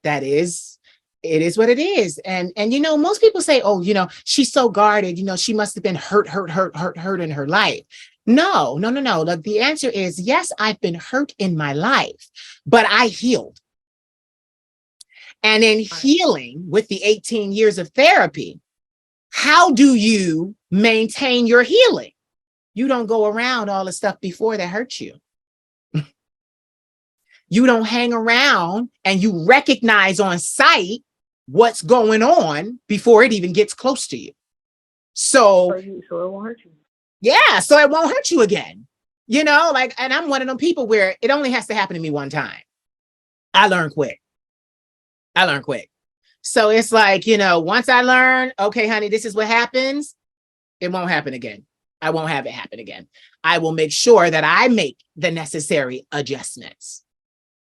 it is what it is. And most people say, oh, she's so guarded, she must have been hurt in her life. No. Look, the answer is yes, I've been hurt in my life, but I healed. And in healing with the 18 years of therapy, how do you maintain your healing? You don't go around all the stuff before that hurt you. You don't hang around and you recognize on sight what's going on before it even gets close to you. So it won't hurt you. Yeah, so it won't hurt you again. And I'm one of them people where it only has to happen to me one time. I learn quick. So it's like, once I learn, okay, honey, this is what happens, it won't happen again. I won't have it happen again. I will make sure that I make the necessary adjustments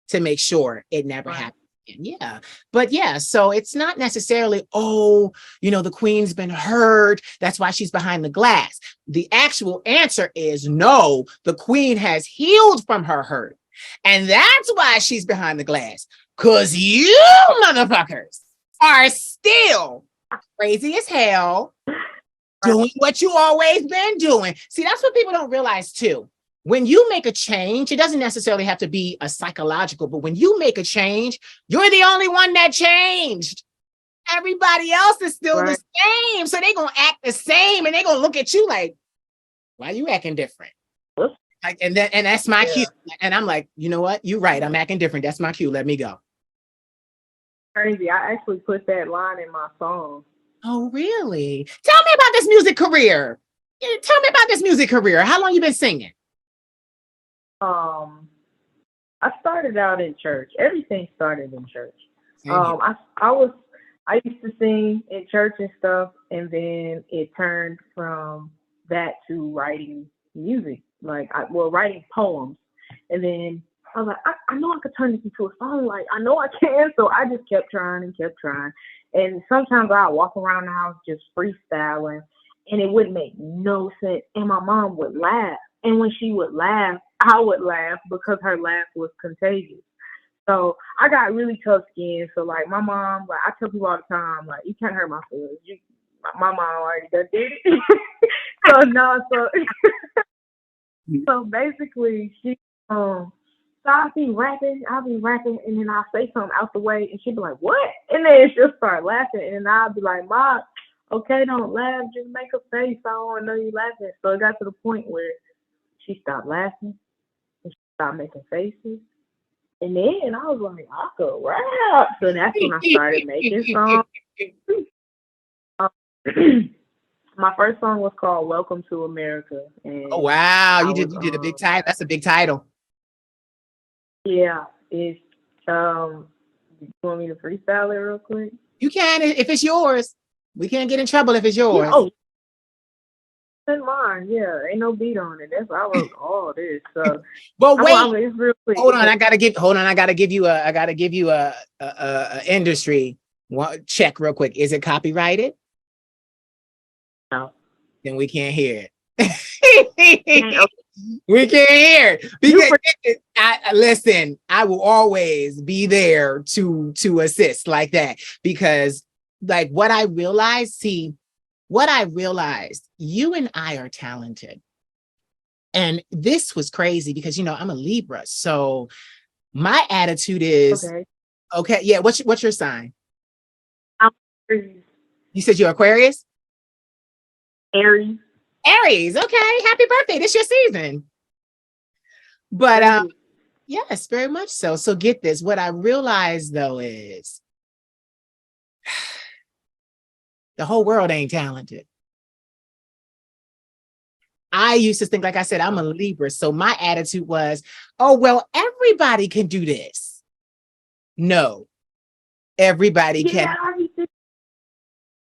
to make sure it never happens again. Yeah. But yeah, so it's not necessarily, the queen's been hurt, that's why she's behind the glass. The actual answer is no, the queen has healed from her hurt. And that's why she's behind the glass. Because you motherfuckers are still crazy as hell, doing what you always been doing. See, that's what people don't realize too. when you make a change, it doesn't necessarily have to be a psychological, but when you make a change, you're the only one that changed. Everybody else is still the same. So they're going to act the same and they're going to look at you like, why are you acting different? Like, and that's my cue. And I'm like, you know what? You're right. I'm acting different. That's my cue. Let me go. Crazy. I actually put that line in my song. Oh, really? Tell me about this music career. Tell me about this music career. How long you been singing? I started out in church. Everything started in church. I used to sing in church and stuff, and then it turned from that to writing music, writing poems. And then I was like, I know I could turn this into a song. Like, I know I can. So I just kept trying and kept trying. And sometimes I'd walk around the house just freestyling, and it wouldn't make no sense. And my mom would laugh. And when she would laugh, I would laugh because her laugh was contagious. So I got really tough skin. So like my mom, like I tell people all the time, like you can't hurt my feelings. My mom already done did it. So basically so I'll be rapping, and then I'll say something out the way, and she'll be like, "What?" And then she'll start laughing, and I'll be like, "Mom, okay, don't laugh, just make a face. I don't want to know you laughing." So it got to the point where she stopped laughing, and she stopped making faces. And then I was like, I could rap. So that's when I started making songs. My first song was called Welcome to America. And oh, wow. You did a big title. That's a big title. Yeah. It's, you want me to freestyle it real quick? You can, if it's yours. We can't get in trouble if it's yours. Yeah, oh. In mine, yeah, ain't no beat on it. That's why I wrote all this. So, but wait, it's real quick. Hold on, I gotta give you a industry check real quick. Is it copyrighted? No. Then we can't hear it. We can't hear it because listen. I will always be there to assist like that, because like what I realized, you and I are talented. And this was crazy because, I'm a Libra. So my attitude is, okay, yeah, what's your sign? I'm Aries. You said you're Aquarius? Aries. Okay, happy birthday. This your season. But yes, very much so. So get this. What I realized though is the whole world ain't talented. I used to think, like I said, I'm a Libra. So my attitude was, oh, well, everybody can do this. No, everybody can.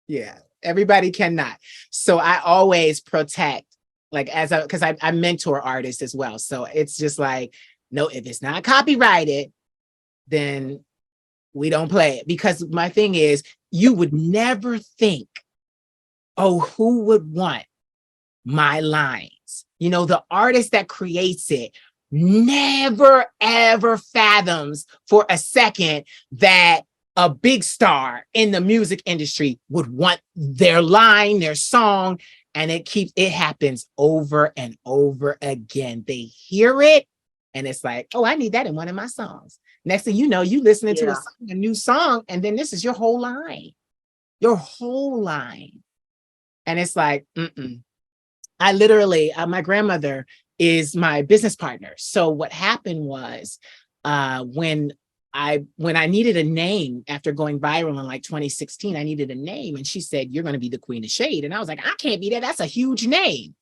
Yeah, everybody cannot. So I always protect, like because I mentor artists as well. So it's just like, no, if it's not copyrighted, then we don't play it. Because my thing is, you would never think, oh, who would want my lines? The artist that creates it never, ever fathoms for a second that a big star in the music industry would want their line, their song, and it happens over and over again. They hear it and it's like, oh, I need that in one of my songs. Next thing you know, you listening to a new song, and then this is your whole line. And it's like, I literally, my grandmother is my business partner. So what happened was when I needed a name after going viral in like 2016, I needed a name. And she said, you're going to be the Queen of Shade. And I was like, I can't be that. That's a huge name.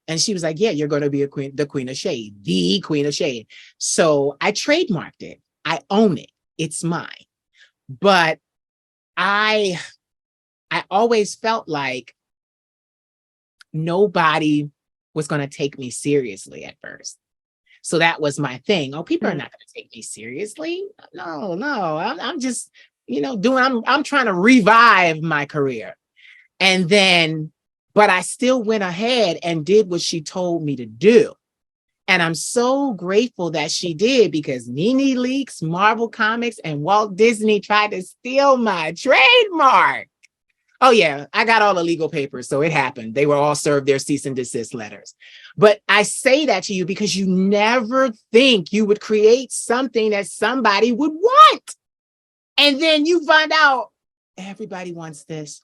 And she was like, yeah, you're going to be the Queen of Shade, the Queen of Shade. So I trademarked it. I own it. It's mine. But I always felt like nobody was going to take me seriously at first. So that was my thing. Oh, people are not going to take me seriously. No, I'm just, I'm trying to revive my career. And then, but I still went ahead and did what she told me to do. And I'm so grateful that she did, because Nene Leakes, Marvel Comics, and Walt Disney tried to steal my trademark. Oh yeah, I got all the legal papers, so it happened. They were all served their cease and desist letters. But I say that to you because you never think you would create something that somebody would want. And then you find out everybody wants this.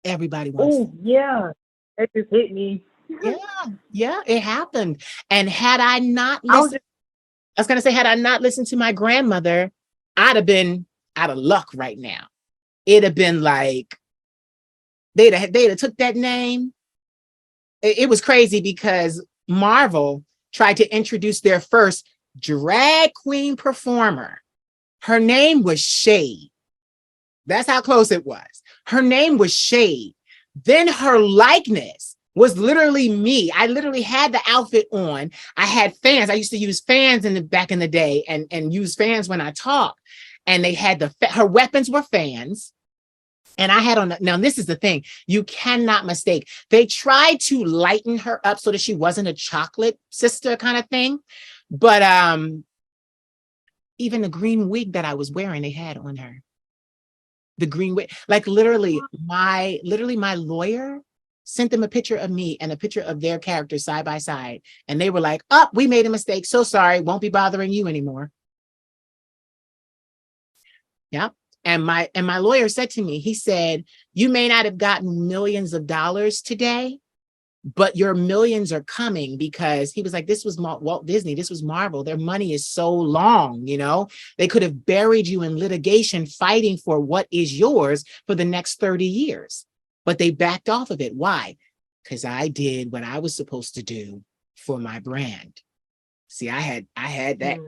Everybody wants this. Oh, yeah. That just hit me. Yeah, it happened. And had I not I was listened, I was gonna say, had I not listened to my grandmother, I'd have been out of luck right now. It'd have been like they'd have took that name. It was crazy because Marvel tried to introduce their first drag queen performer. Her name was Shade. That's how close it was. Her name was Shade. Then her likeness was literally me. I literally had the outfit on. I had fans. I used to use fans back in the day and use fans when I talk. And they had her weapons were fans. And I had on, now this is the thing, you cannot mistake. They tried to lighten her up so that she wasn't a chocolate sister kind of thing. But even the green wig that I was wearing, they had on her. The green wig, like literally my lawyer sent them a picture of me and a picture of their characters side by side. And they were like, oh, we made a mistake. So sorry. Won't be bothering you anymore. Yeah. And my lawyer said to me, he said, you may not have gotten millions of dollars today, but your millions are coming, because he was like, this was Walt Disney, this was Marvel. Their money is so long, you know, they could have buried you in litigation fighting for what is yours for the next 30 years. But they backed off of it. Why? Because I did what I was supposed to do for my brand. See, I had that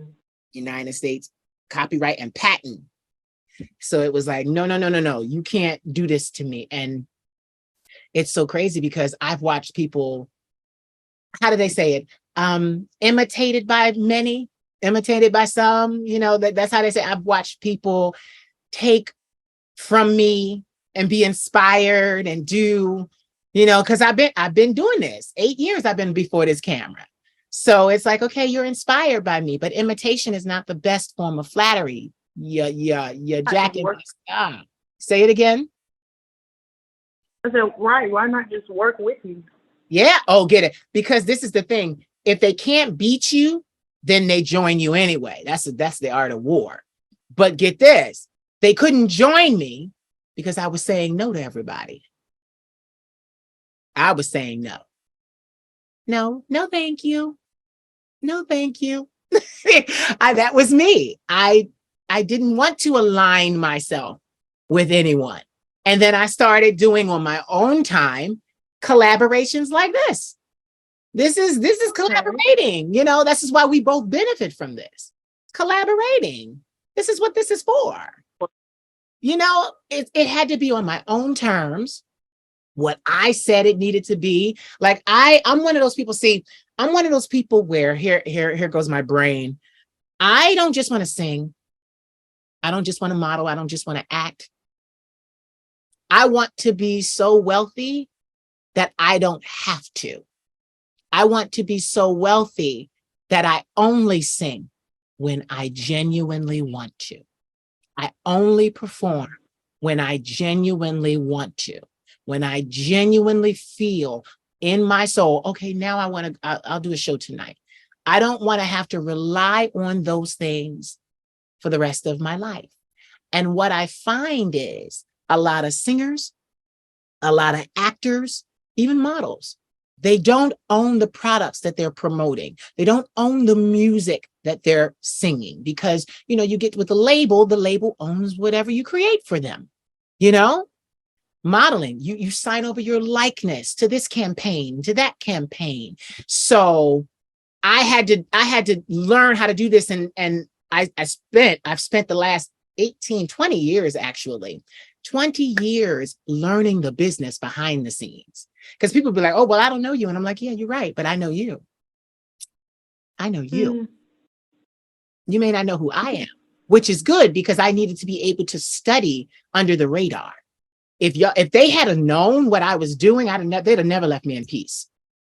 United States copyright and patent. So it was like, no, you can't do this to me. And it's so crazy because I've watched people, how do they say it? Imitated by many, imitated by some, you know, that's how they say. I've watched people take from me and be inspired and do, you know, because I've been doing this 8 years. I've been before this camera. So it's like, okay, you're inspired by me, but imitation is not the best form of flattery. Yeah, jacking. Say it again. I said, right, why not just work with you? Yeah, oh, get it. Because this is the thing. If they can't beat you, then they join you anyway. That's the art of war. But get this, they couldn't join me because I was saying no to everybody. I was saying no. No, thank you. No, thank you. That was me. I didn't want to align myself with anyone. And then I started doing on my own time collaborations like this. This is collaborating. You know, this is why we both benefit from this. Collaborating. This is what this is for. You know, it had to be on my own terms, what I said it needed to be. Like I'm one of those people, I'm one of those people where here goes my brain. I don't just want to sing. I don't just want to model. I don't just want to act. I want to be so wealthy that I don't have to. I want to be so wealthy that I only sing when I genuinely want to. I only perform when I genuinely want to, when I genuinely feel in my soul, okay, now I'll do a show tonight. I don't want to have to rely on those things for the rest of my life. And what I find is a lot of singers, a lot of actors, even models, they don't own the products that they're promoting. They don't own the music that they're singing because, you know, you get with the label owns whatever you create for them. You know, modeling, you sign over your likeness to this campaign, to that campaign. So I've had to learn how to do this. And I've spent the last 18, 20 years, actually, 20 years learning the business behind the scenes. Because people be like, oh, well, I don't know you. And I'm like, yeah, you're right. But I know you. I know you. You may not know who I am, which is good because I needed to be able to study under the radar. If they had known what I was doing, they'd have never left me in peace.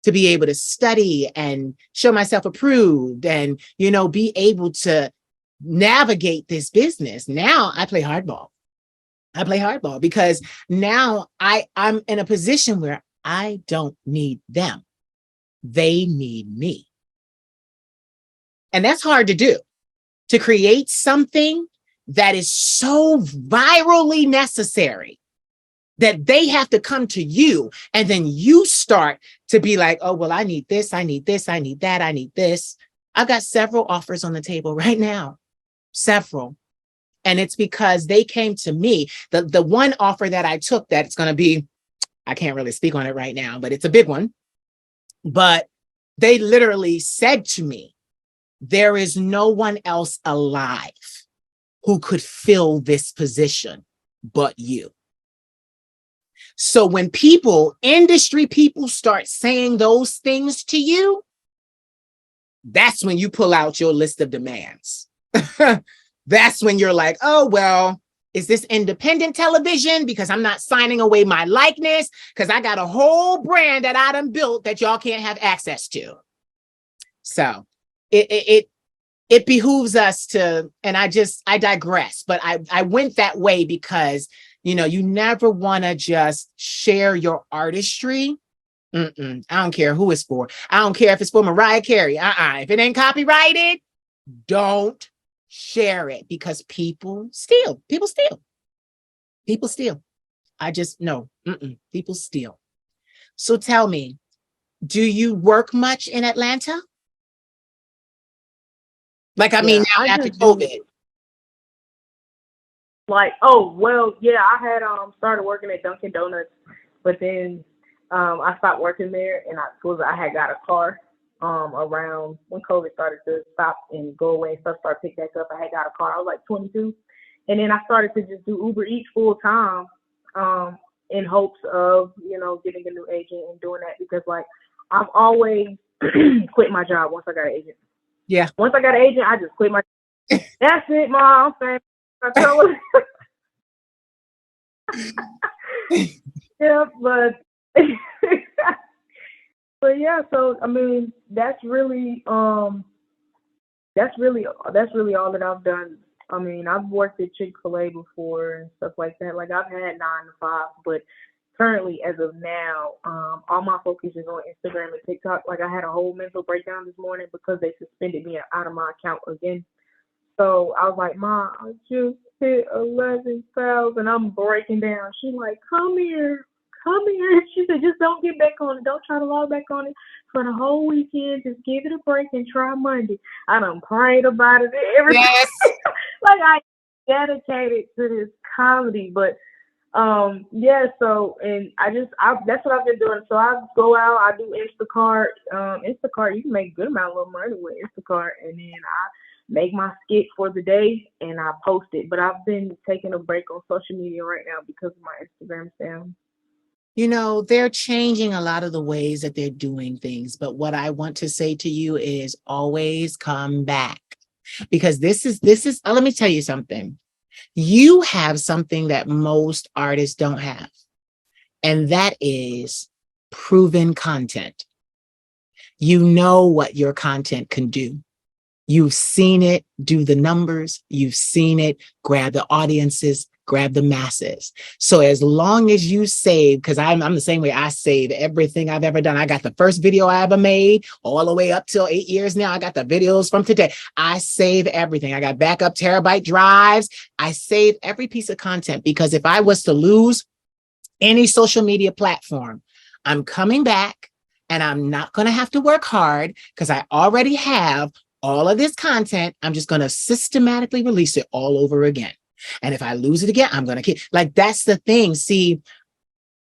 To be able to study and show myself approved and, you know, be able to navigate this business. Now I play hardball. I play hardball because now I'm in a position where I don't need them. They need me. And that's hard to do, to create something that is so virally necessary that they have to come to you. And then you start to be like, oh, well, I need this, I need this, I need that, I need this. I've got several offers on the table right now, several. And it's because they came to me. The one offer that I took that's going to be, I can't really speak on it right now, but it's a big one. But they literally said to me, there is no one else alive who could fill this position but you. So when industry people start saying those things to you, that's when you pull out your list of demands. That's when you're like, oh, well, is this independent television? Because I'm not signing away my likeness because I got a whole brand that I done built that y'all can't have access to. So it behooves us to, and I digress, but I went that way because, you never want to just share your artistry. I don't care who it's for. I don't care if it's for Mariah Carey. If it ain't copyrighted, don't share it because people steal. I just know, people steal. So tell me, do you work much in Atlanta? Like, I mean, now after COVID. Like, oh, well, yeah, I had started working at Dunkin' Donuts, but then I stopped working there, and I had got a car around when COVID started to stop and go away and stuff started picking back up. I had got a car. I was like 22, and then I started to just do Uber Eats full time in hopes of getting a new agent and doing that because like I've always quit my job once I got an agent. Yeah. Once I got an agent, I just quit my. That's it, Mom. I'm saying. Yeah, but yeah. So I mean, that's really all that I've done. I mean, I've worked at Chick-fil-A before and stuff like that. Like I've had 9 to 5, but currently, as of now, all my focus is on Instagram and TikTok. Like I had a whole mental breakdown this morning because they suspended me out of my account again. So I was like, Mom, I just hit 11,000. I'm breaking down. She's like, come here. She said, just don't get back on it. Don't try to log back on it for the whole weekend. Just give it a break and try Monday. I done prayed about it every Yes. like I dedicated to this comedy, but yeah, so and that's what I've been doing. So I go out, I do Instacart. Instacart, you can make a good amount of money with Instacart, and then I make my skit for the day and I post it. But I've been taking a break on social media right now because of my Instagram's down. They're changing a lot of the ways that they're doing things. But what I want to say to you is always come back. Because this is, let me tell you something. You have something that most artists don't have. And that is proven content. You know what your content can do. You've seen it do the numbers. You've seen it grab the audiences, grab the masses. So as long as you save, because I'm the same way, I save everything I've ever done. I got the first video I ever made all the way up till 8 years now. I got the videos from today. I save everything. I got backup terabyte drives. I save every piece of content because if I was to lose any social media platform, I'm coming back and I'm not going to have to work hard because I already have all of this content. I'm just going to systematically release it all over again. And if I lose it again, I'm going to keep, like, that's the thing. See,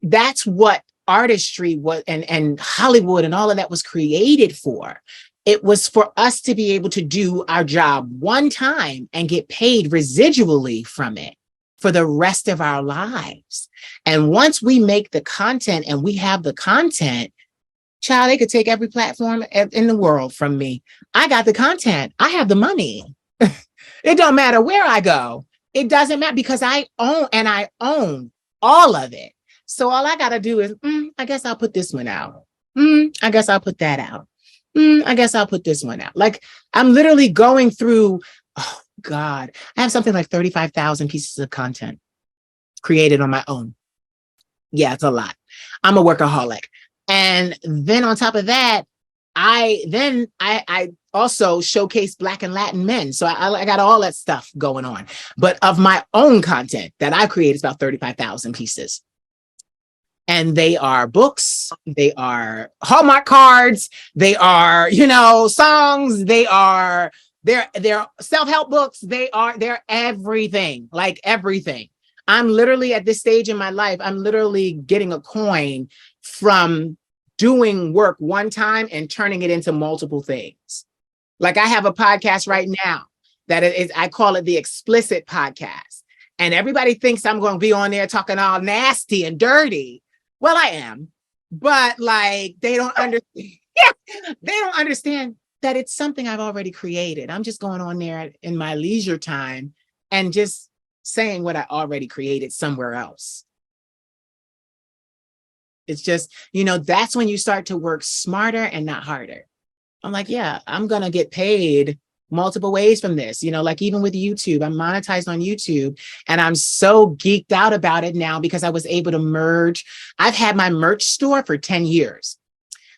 that's what artistry was and Hollywood and all of that was created for. It was for us to be able to do our job one time and get paid residually from it for the rest of our lives. And once we make the content and we have the content, child, they could take every platform in the world from me. I got the content. I have the money. It don't matter where I go. It doesn't matter because I own all of it. So all I got to do is, I guess I'll put this one out. I guess I'll put that out. I guess I'll put this one out. Like I'm literally going through, oh God, I have something like 35,000 pieces of content. created on my own. Yeah, it's a lot. I'm a workaholic. And then on top of that, I also showcase Black and Latin men. So I got all that stuff going on. But of my own content that I create is about 35,000 pieces. And they are books, they are Hallmark cards, they are, songs, they're self-help books, they're everything, like everything. I'm literally at this stage in my life, I'm literally getting a coin from doing work one time and turning it into multiple things. Like I have a podcast right now that is, I call it the Explicit Podcast. And everybody thinks I'm going to be on there talking all nasty and dirty. Well, I am, but like they don't understand. They don't understand that it's something I've already created. I'm just going on there in my leisure time and just saying what I already created somewhere else. It's just, that's when you start to work smarter and not harder. I'm like, yeah, I'm going to get paid multiple ways from this, like even with YouTube, I'm monetized on YouTube and I'm so geeked out about it now because I was able to merge. I've had my merch store for 10 years.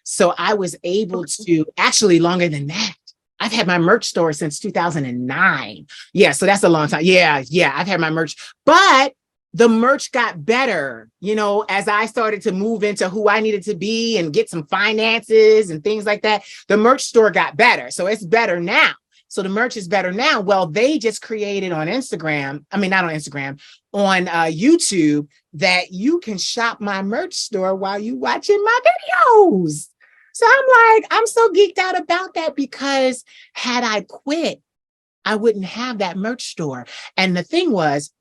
So I was able to actually longer than that. I've had my merch store since 2009. Yeah. So that's a long time. Yeah. I've had my merch, but the merch got better, as I started to move into who I needed to be and get some finances and things like that. The merch store got better. So it's better now. So the merch is better now. Well, they just created on Instagram. I mean, not on Instagram, on YouTube that you can shop my merch store while you watching my videos. So I'm like, I'm so geeked out about that because had I quit, I wouldn't have that merch store. And the thing was,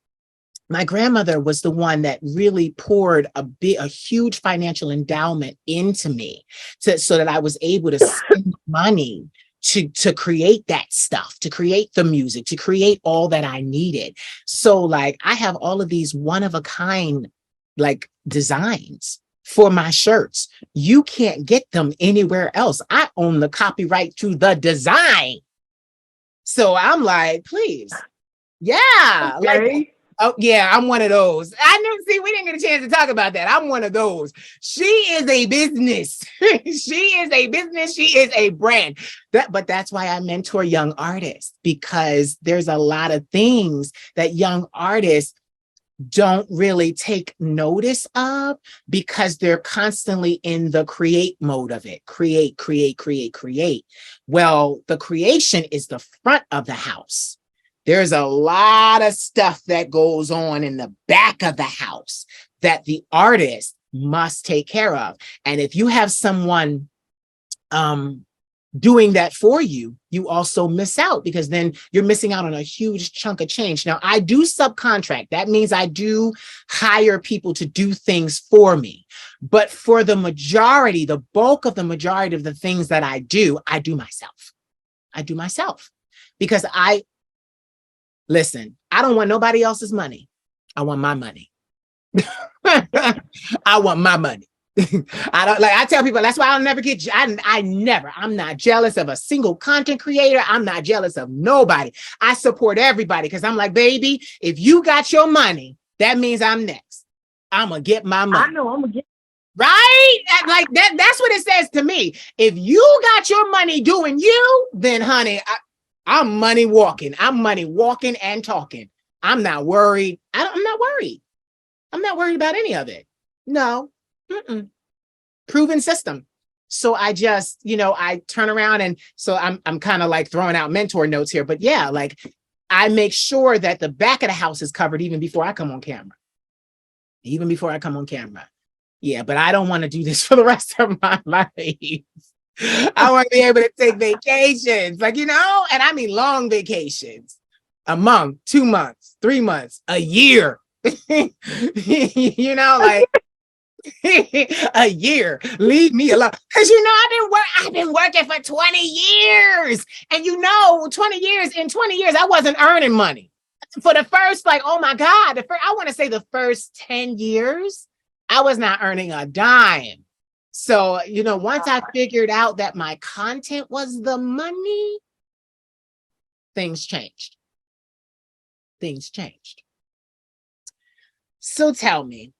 my grandmother was the one that really poured a huge financial endowment into me so that I was able to spend money to create that stuff, to create the music, to create all that I needed. So like I have all of these one of a kind like designs for my shirts. You can't get them anywhere else. I own the copyright to the design. So I'm like, please. Yeah. Okay. Like, oh yeah, I'm one of those. We didn't get a chance to talk about that. I'm one of those. She is a business. She is a business. She is a brand. But that's why I mentor young artists, because there's a lot of things that young artists don't really take notice of because they're constantly in the create mode of it. Create. Well, the creation is the front of the house. There's a lot of stuff that goes on in the back of the house that the artist must take care of. And if you have someone doing that for you, you also miss out because then you're missing out on a huge chunk of change. Now, I do subcontract. That means I do hire people to do things for me. But for the majority, the bulk of the majority of the things that I do myself. I do myself because listen, I don't want nobody else's money. I want my money. I want my money. I tell people, that's why I'll never get, I'm not jealous of a single content creator. I'm not jealous of nobody. I support everybody because I'm like, baby, if you got your money, that means I'm next. I'm going to get my money. I know I'm going to get. Right? Like that's what it says to me. If you got your money doing you, then honey, I'm money walking. I'm money walking and talking. I'm not worried. I'm not worried. I'm not worried about any of it. No. Mm-mm. Proven system. So I just, I turn around and so I'm kind of like throwing out mentor notes here, but yeah, like I make sure that the back of the house is covered even before I come on camera. Even before I come on camera. Yeah, but I don't want to do this for the rest of my life. I want to be able to take vacations, and I mean long vacations, a month, 2 months, 3 months, a year, like a year. Leave me alone, because I've been working for 20 years, and 20 years. In 20 years, I wasn't earning money for the first, oh my God, I want to say the first 10 years, I was not earning a dime. So, once I figured out that my content was the money, things changed. So tell me,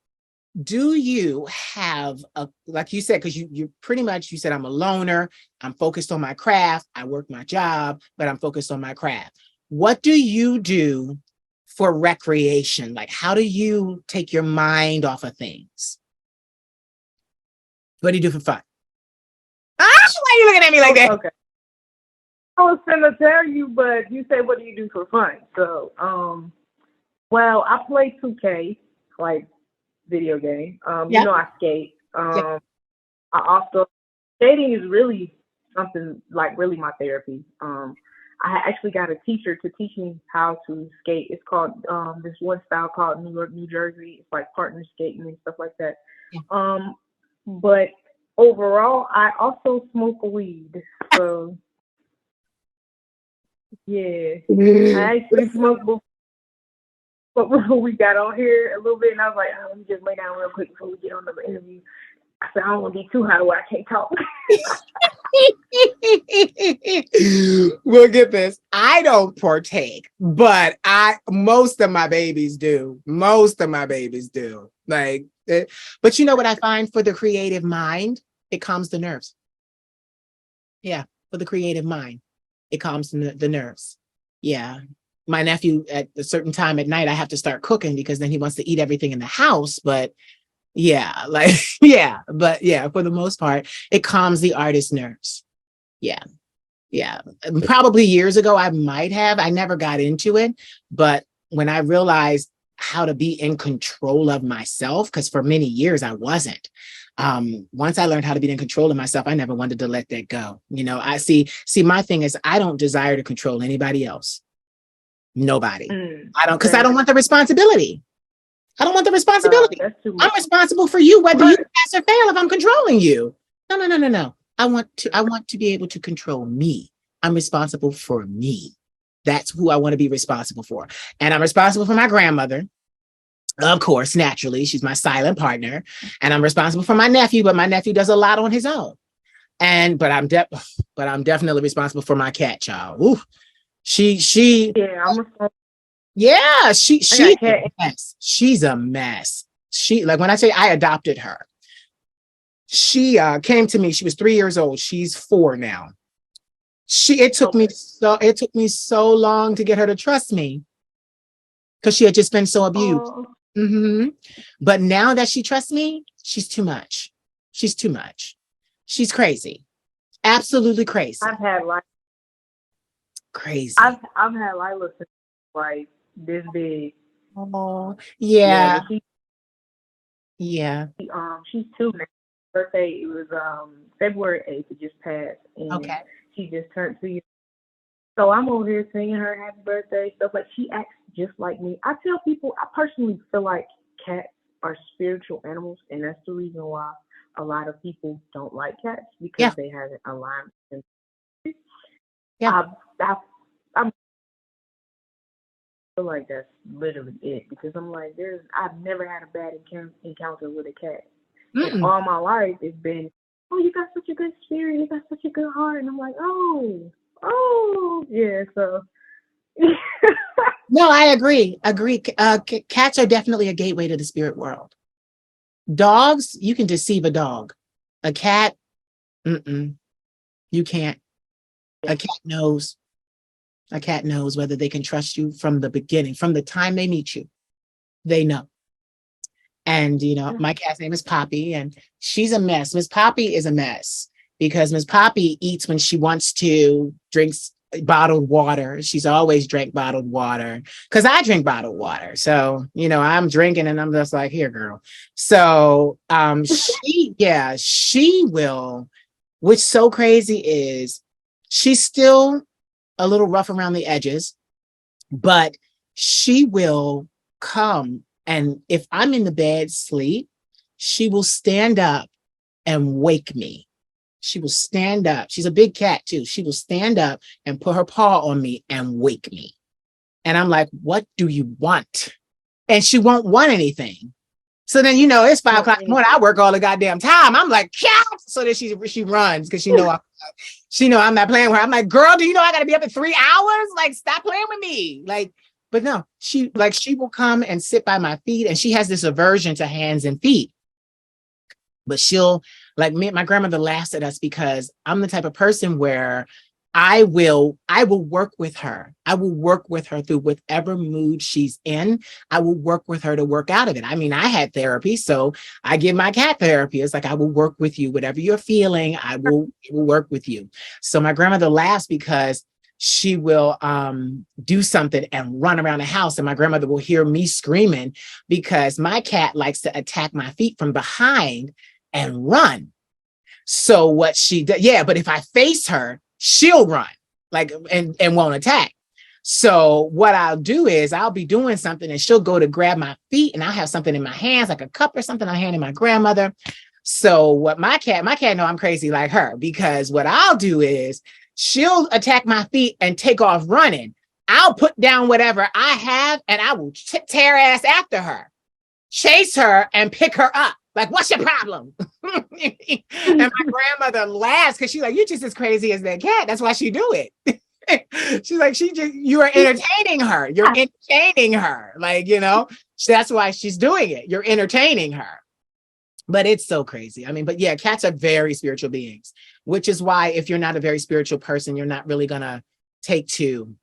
do you have a, like you said, because you pretty much, you said, I'm a loner, I'm focused on my craft, I work my job, but I'm focused on my craft. What do you do for recreation? Like, how do you take your mind off of things? What do you do for fun? Ah, why are you looking at me like that? Okay. I was gonna tell you, but you said, what do you do for fun? So, well, I play 2K, like video game. Yeah. I skate. Yeah. I also, skating is really something like really my therapy. I actually got a teacher to teach me how to skate. It's called this one style called New York, New Jersey. It's like partner skating and stuff like that. Yeah. But overall, I also smoke weed. So yeah, I actually smoked before we got on here a little bit, and I was like, oh, let me just lay down real quick before we get on the interview. I said, I don't want to be too high where I can't talk. We'll get this. I don't partake, but most of my babies do. Most of my babies do. But you know what I find for the creative mind? It calms the nerves. Yeah, for the creative mind, it calms the nerves. Yeah. My nephew, at a certain time at night, I have to start cooking because then he wants to eat everything in the house. But yeah, for the most part, it calms the artist's nerves. Yeah. Yeah. Probably years ago, I never got into it. But when I realized how to be in control of myself, because for many years I wasn't. Once I learned how to be in control of myself, I never wanted to let that go. I see, my thing is, I don't desire to control anybody else. Nobody. Because I don't want the responsibility. I don't want the responsibility. I'm responsible for you, whether you pass or fail, if I'm controlling you. No. I want to be able to control me. I'm responsible for me. That's who I want to be responsible for. And I'm responsible for my grandmother. Of course, naturally, she's my silent partner. And I'm responsible for my nephew, but my nephew does a lot on his own. But I'm definitely responsible for my cat, child. Ooh. Yeah, I'm responsible. Yeah, she's a mess. She's a mess. When I say I adopted her, she came to me. She was 3 years old. She's 4 now. It took me so long to get her to trust me because she had just been so abused. Mm-hmm. But now that she trusts me, she's too much. She's too much. She's crazy. Absolutely crazy. I've had crazy. I've had Lila since like this big. Oh, yeah. Yeah. She's 2 now. Birthday, it was February 8th. It just passed, and okay. She just turned 2 years. So I'm over here singing her happy birthday stuff. Like, she acts just like me. I tell people, I personally feel like cats are spiritual animals, and that's the reason why a lot of people don't like cats, because they haven't aligned. Yeah. I feel like that's literally it, because I'm like, I've never had a bad encounter with a cat. And all my life it's been, oh, you got such a good spirit, you got such a good heart, and I'm like, oh, yeah. So no, I agree. Cats are definitely a gateway to the spirit world. Dogs, you can deceive a dog. A cat, you can't. A cat knows. A cat knows whether they can trust you from the beginning, from the time they meet you. They know. And, my cat's name is Poppy, and she's a mess. Miss Poppy is a mess because Miss Poppy eats when she wants to, drinks bottled water. She's always drank bottled water because I drink bottled water. So, I'm drinking and I'm just like, here, girl. So she will, which so crazy is she's still a little rough around the edges, but she will come. And if I'm in the bed sleep, she will stand up and wake me. She will stand up. She's a big cat too. She will stand up and put her paw on me and wake me. And I'm like, what do you want? And she won't want anything. So then, it's 5 o'clock in the morning. I work all the goddamn time. I'm like, cat. So then she runs because she know I'm not playing with her. I'm like, girl, do you know I got to be up in 3 hours? Like, stop playing with me. Like, But no, she will come and sit by my feet, and she has this aversion to hands and feet. But she'll, like, my grandmother laughs at us because I'm the type of person where I will work with her. I will work with her through whatever mood she's in. I will work with her to work out of it. I mean, I had therapy, so I give my cat therapy. It's like, I will work with you. Whatever you're feeling, I will work with you. So my grandmother laughs because she will do something and run around the house, and my grandmother will hear me screaming because my cat likes to attack my feet from behind and run. So what she does, yeah, but if I face her, she'll run, like, and won't attack. So what I'll do is I'll be doing something and she'll go to grab my feet, and I'll have something in my hands, like a cup or something I handed my grandmother. So what my cat know I'm crazy like her, because what I'll do is she'll attack my feet and take off running. I'll put down whatever I have and I will tear ass after her, chase her and pick her up. Like, what's your problem? And my grandmother laughs because she's like, you're just as crazy as that cat. That's why she do it. She's like, you are entertaining her. You're entertaining her. Like, that's why she's doing it. You're entertaining her. But it's so crazy. I mean, but yeah, cats are very spiritual beings, which is why if you're not a very spiritual person, you're not really going to take to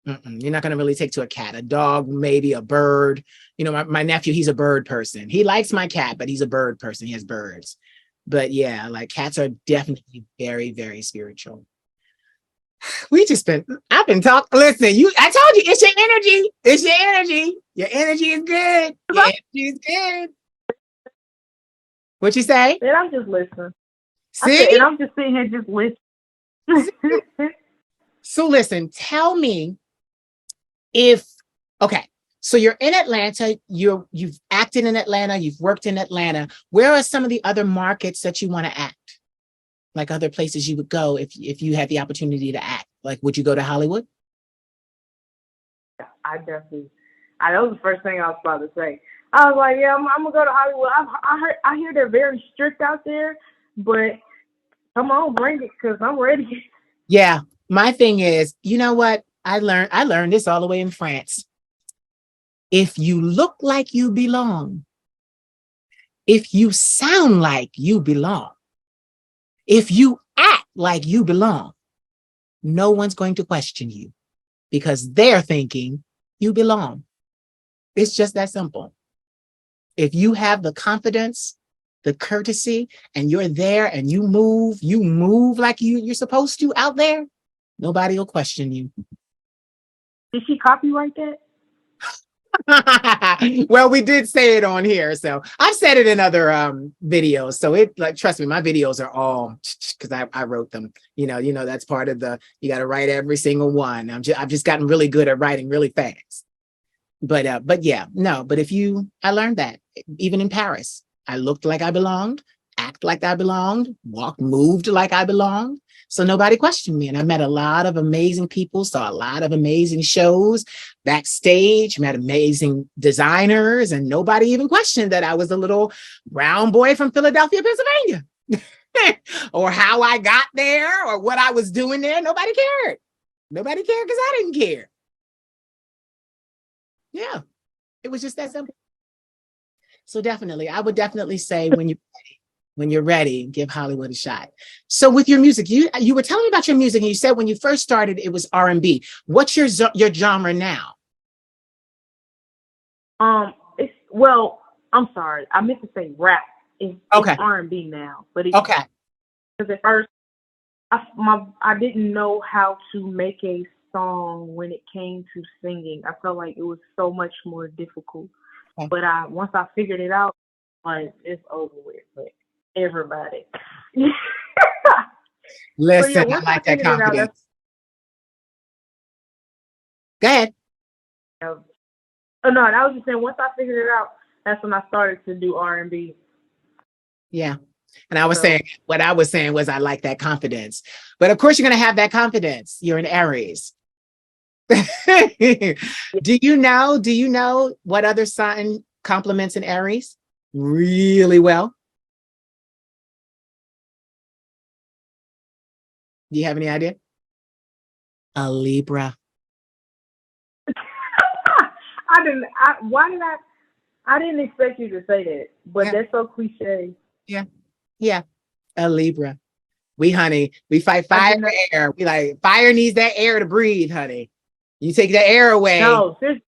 you're not going to really take to a cat, a dog, maybe a bird. My nephew, he's a bird person. He likes my cat, but he's a bird person. He has birds. But yeah, like, cats are definitely very, very spiritual. I've been talking. Listen, I told you, it's your energy. It's your energy. Your energy is good. Your energy is good. What you say? And I'm just listening. See? And I'm just sitting here just listening. So listen, tell me so you're in Atlanta, you've acted in Atlanta, you've worked in Atlanta. Where are some of the other markets that you want to act? Like, other places you would go if you had the opportunity to act? Like, would you go to Hollywood? That was the first thing I was about to say. I was like, yeah, I'm gonna go to Hollywood. I hear they're very strict out there, but come on, bring it, because I'm ready. Yeah. My thing is, you know what? I learned this all the way in France. If you look like you belong, if you sound like you belong, if you act like you belong, no one's going to question you because they're thinking you belong. It's just that simple. If you have the confidence, the courtesy, and you're there and you move like you're supposed to out there, nobody will question you. Did she copyright that? Well, we did say it on here, so I've said it in other videos. So trust me, my videos are all because I wrote them. That's part of you got to write every single one. I've just gotten really good at writing really fast. But yeah, no. But I learned that even in Paris, I looked like I belonged, act like I belonged, moved like I belonged. So nobody questioned me. And I met a lot of amazing people, saw a lot of amazing shows backstage, met amazing designers, and nobody even questioned that I was a little brown boy from Philadelphia, Pennsylvania, or how I got there or what I was doing there. Nobody cared. Nobody cared because I didn't care. Yeah, it was just that simple. So definitely, I would definitely say when you're ready, give Hollywood a shot. So with your music, you were telling me about your music, and you said when you first started, it was R&B. What's your genre now? I'm sorry, I meant to say rap. It's R&B now, but it's okay. Because at first, I didn't know how to make a song when it came to singing. I felt like it was so much more difficult. Okay. But once I figured it out, like, it's over with. But everybody. Listen, I like that confidence. Go ahead. Oh no, I was just saying, once I figured it out, that's when I started to do R&B. Yeah. And what I was saying was I like that confidence. But of course you're going to have that confidence. You're an Aries. Do you know what other sign complements an Aries really well? Do you have any idea? A Libra. Why did I? I didn't expect you to say that, but Yeah, that's so cliche. yeah, yeah. A Libra. We fight I fire did for not. air. We like fire needs that air to breathe, honey. You take the air away, No, seriously.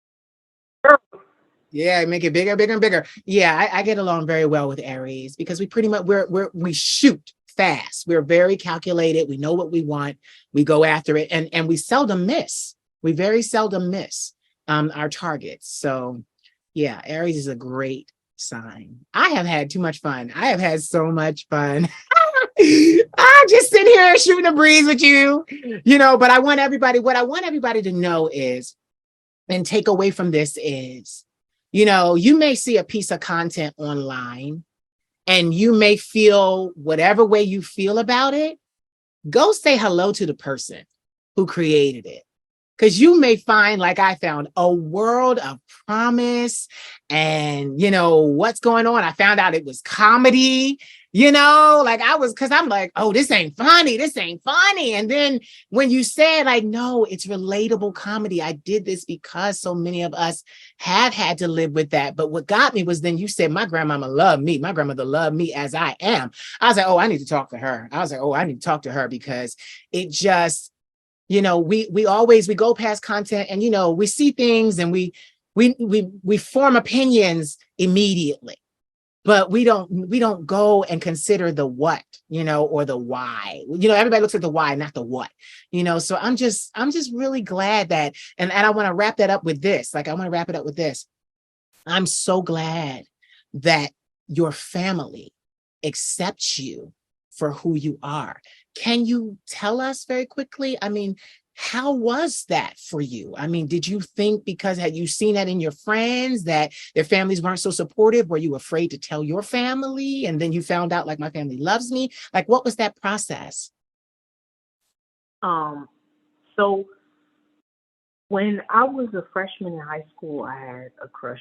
yeah, make it bigger, bigger, and bigger. Yeah, I get along very well with Aries because we pretty much we shoot fast. We're very calculated. We know what we want. We go after it, and we seldom miss. We very seldom miss our targets. So yeah, Aries is a great sign. I have had too much fun. I have had so much fun. I'm just sitting here shooting a breeze with you, but I want everybody, what I want everybody to know is, and take away from this is, you may see a piece of content online and you may feel whatever way you feel about it. Go say hello to the person who created it. Because you may find, like I found, a world of promise and, what's going on. I found out it was comedy, like because I'm like, oh, this ain't funny. This ain't funny. And then when you said, like, no, it's relatable comedy. I did this because so many of us have had to live with that. But what got me was then you said, my grandmama loved me. My grandmother loved me as I am. I was like, oh, I need to talk to her. I was like, oh, I need to talk to her because it just, we go past content and we see things and we form opinions immediately, but we don't go and consider the what, or the why. Everybody looks at the why, not the what. So I'm just really glad that, and I want to wrap that up with this. Like, I want to wrap it up with this. I'm so glad that your family accepts you for who you are. Can you tell us very quickly? I mean, how was that for you? I mean, did you think, because had you seen that in your friends that their families weren't so supportive? Were you afraid to tell your family? And then you found out, like, my family loves me. Like, what was that process? So when I was a freshman in high school, I had a crush,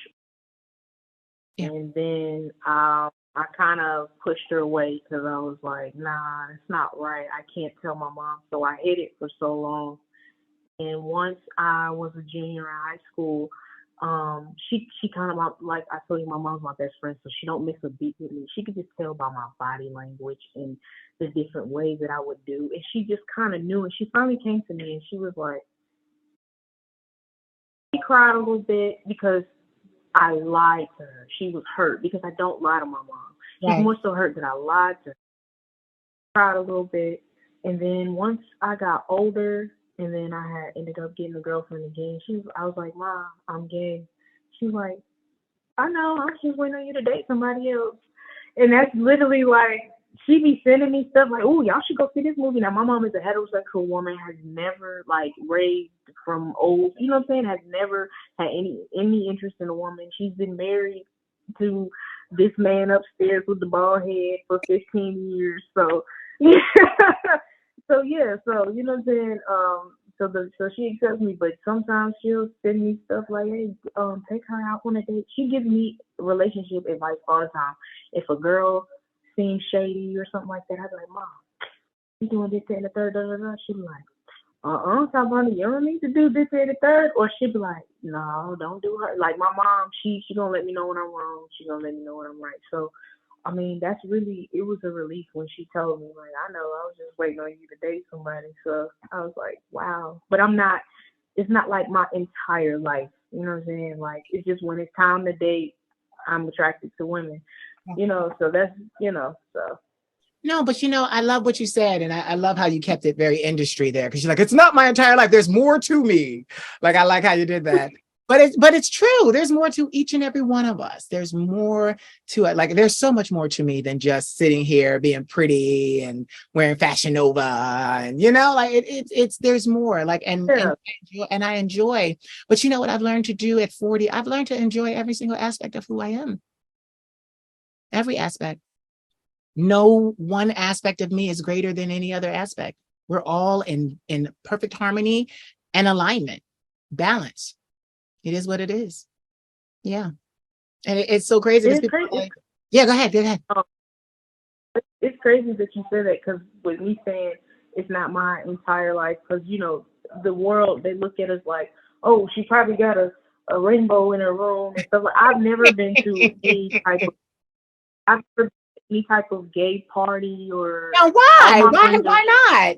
Yeah. and then I kind of pushed her away because I was like, nah, it's not right. I can't tell my mom, so I hid it for so long. And once I was a junior in high school, she kind of, like I told you, my mom's my best friend, so she don't miss a beat with me. She could just tell by my body language and the different ways that I would do, and she just kind of knew. And she finally came to me and she was like, she cried a little bit because I lied to her. She was hurt because I don't lie to my mom. She's Right. more so hurt that I lied to her. Cried a little bit, and then once I got older, and then I had ended up getting a girlfriend again. I was like, Mom, I'm gay. She was like, I know, I'm just waiting on you to date somebody else. And that's literally like, she be sending me stuff like, oh, y'all should go see this movie. Now, my mom is a heterosexual woman, has never like raised from old, you know what I'm saying? Has never had any interest in a woman. She's been married to this man upstairs with the bald head for 15 years. So, yeah. So yeah, so you know what I'm saying. So she accepts me, but sometimes she'll send me stuff like, hey, take her out on a date. She gives me relationship advice all the time. If a girl seems shady or something like that, I'd be like, Mom, you doing this, that, and the third, da, da, da. She'd be like, Tyvonna, you don't need to do this, that, and the third. Or she'd be like, no, don't do her. Like my mom, she gonna let me know when I'm wrong. She gonna let me know when I'm right. So I mean, it was a relief when she told me, like, I know, I was just waiting on you to date somebody. So I was like, wow. But it's not like my entire life. You know what I'm saying? Like, it's just when it's time to date, I'm attracted to women. So that's, so. No, but I love what you said, and I love how you kept it very industry there, because you're like, it's not my entire life. There's more to me. Like, I like how you did that. But it's true. There's more to each and every one of us. There's more to it. Like, there's so much more to me than just sitting here being pretty and wearing Fashion Nova, and like it's there's more. Like, and I enjoy. But you know what I've learned to do at 40? I've learned to enjoy every single aspect of who I am. Every aspect. No one aspect of me is greater than any other aspect. We're all in perfect harmony and alignment, balance. It is what it is. Yeah. And it's so crazy because It's people are crazy. like, yeah, go ahead. It's crazy that you said that because with me saying it's not my entire life, because the world, they look at us like, oh, she probably got a rainbow in a room and stuff. Like, I've never been to I've never been to any type of gay party or Now, all why? my Why? friends are Why not?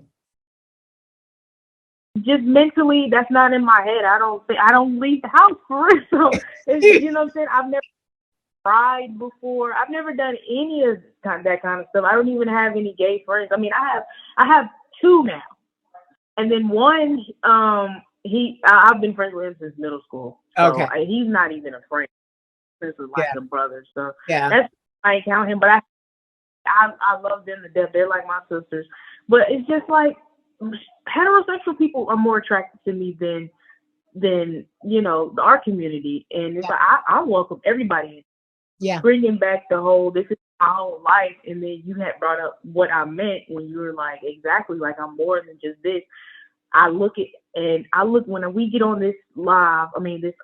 just mentally. That's not in my head. I don't leave the house for real. So it's, you know what I'm saying. I've never cried before. I've never done any of that kind of stuff. I don't even have any gay friends. I mean, I have two now, and then one, I've been friends with him since middle school. So Okay. he's not even a friend. This is like Yeah. a brother. So Yeah. that's, I ain't count him, but I love them to death. They're like my sisters. But it's just like heterosexual people are more attracted to me than you know, our community. And it's like I welcome everybody. Yeah. Bringing back the whole, this is my whole life, and then you had brought up what I meant when you were like, exactly, like I'm more than just this. I look when we get on this this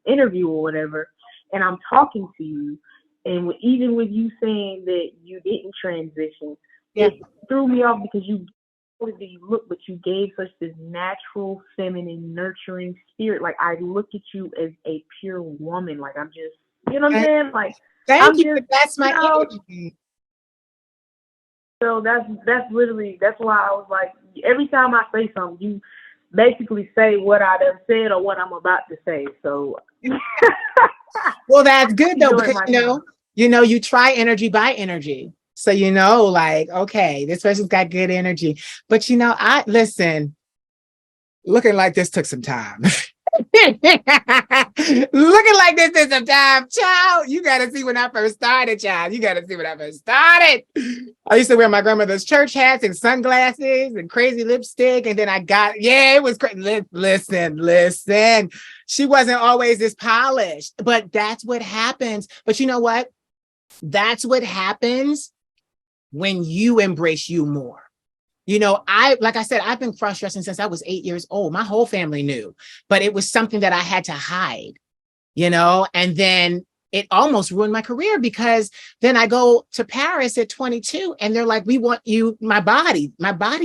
interview or whatever, and I'm talking to you, and even with you saying that you didn't transition, it threw me off because you look, but you gave such this natural, feminine, nurturing spirit. Like, I look at you as a pure woman. Like, I'm just, you know what I'm saying? Like, thank you. But that's my energy. So that's why I was like, every time I say something, you basically say what I done said or what I'm about to say. So well, that's good though, because you try energy by energy. So like, okay, this person's got good energy. But I listen, looking like this took some time. Looking like this took some time, child. You gotta see when I first started, child. You gotta see when I first started. I used to wear my grandmother's church hats and sunglasses and crazy lipstick. And then it was crazy. Listen. She wasn't always this polished, but that's what happens. But you know what? That's what happens when you embrace you more. Like I said, I've been cross-dressing since I was 8 years old. My whole family knew, but it was something that I had to hide, and then it almost ruined my career because then I go to Paris at 22 and they're like, we want you, my body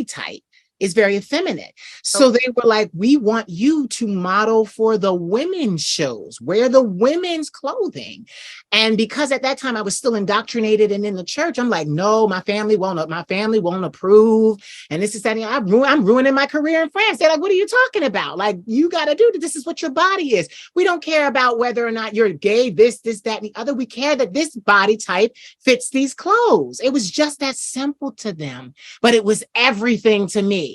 type is very effeminate. So they were like, we want you to model for the women's shows, wear the women's clothing. And because at that time I was still indoctrinated and in the church, I'm like, no, my family won't approve. And this is that. I'm ruining my career in France. They're like, what are you talking about? Like, you got to do this. This is what your body is. We don't care about whether or not you're gay, this, that, and the other. We care that this body type fits these clothes. It was just that simple to them, but it was everything to me.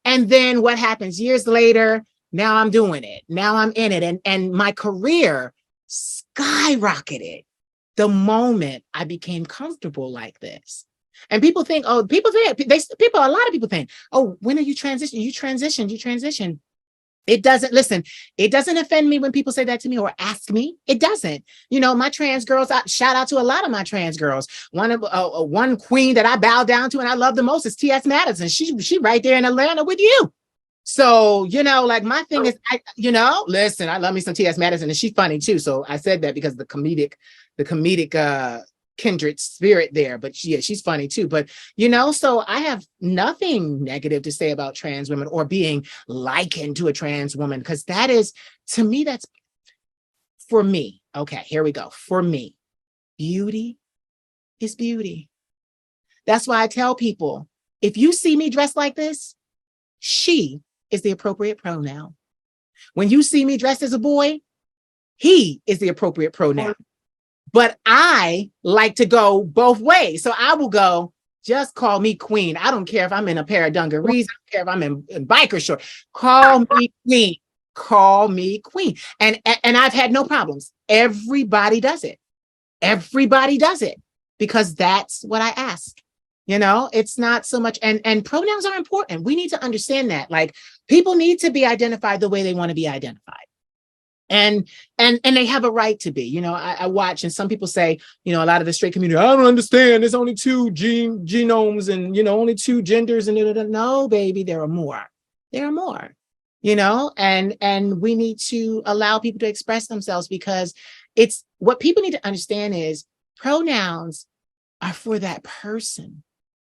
And then what happens years later? Now I'm doing it. Now I'm in it. And my career skyrocketed the moment I became comfortable like this. And a lot of people think, oh, when are you transition? You transition. It doesn't offend me when people say that to me or ask me. It doesn't. My trans girls, shout out to a lot of my trans girls. One queen that I bow down to and I love the most is T.S. Madison. She right there in Atlanta with you. So, like my thing is, listen, I love me some T.S. Madison and she's funny too. So I said that because the comedic kindred spirit there, but yeah, she's funny too. But so I have nothing negative to say about trans women or being likened to a trans woman, because that is, to me, that's for me. Okay, here we go. For me, beauty is beauty. That's why I tell people, if you see me dressed like this, she is the appropriate pronoun. When you see me dressed as a boy, he is the appropriate pronoun. But I like to go both ways. So I will go, just call me queen. I don't care if I'm in a pair of dungarees. I don't care if I'm in biker shorts. Call me queen. Call me queen. And I've had no problems. Everybody does it. Everybody does it because that's what I ask. It's not so much. And pronouns are important. We need to understand that. Like, people need to be identified the way they want to be identified. And they have a right to be. I watch, and some people say, a lot of the straight community, I don't understand. There's only two genomes and, only two genders. And no, baby, there are more. There are more, and we need to allow people to express themselves, because it's what people need to understand is pronouns are for that person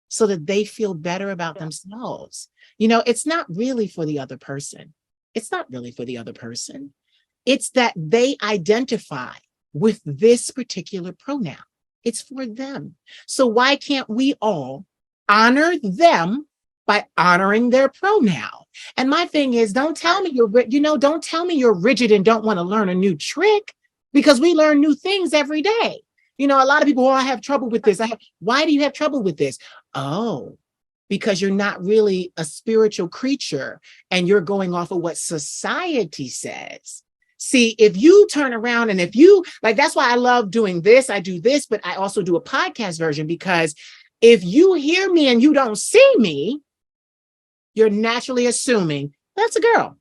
so that they feel better about themselves. It's not really for the other person. It's not really for the other person. It's that they identify with this particular pronoun. It's for them. So why can't we all honor them by honoring their pronoun? And my thing is, don't tell me don't tell me you're rigid and don't want to learn a new trick, because we learn new things every day. A lot of people, I have trouble with this. Why do you have trouble with this? Oh, because you're not really a spiritual creature and you're going off of what society says. See, if you turn around and if you that's why I love doing this. I do this, but I also do a podcast version, because if you hear me and you don't see me, you're naturally assuming that's a girl.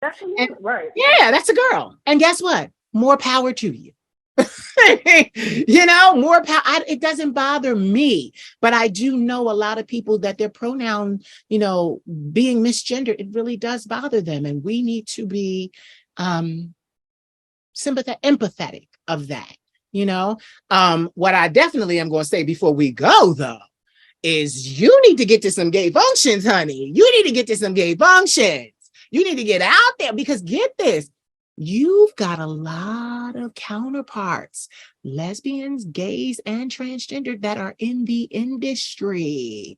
That's right. Yeah, that's a girl. And guess what? More power to you. More power. It doesn't bother me, but I do know a lot of people that their pronoun, being misgendered, it really does bother them. And we need to be empathetic of that. What I definitely am going to say before we go, though, is you need to get to some gay functions, honey. You need to get to some gay functions. You need to get out there, because get this. You've got a lot of counterparts, lesbians, gays, and transgender, that are in the industry.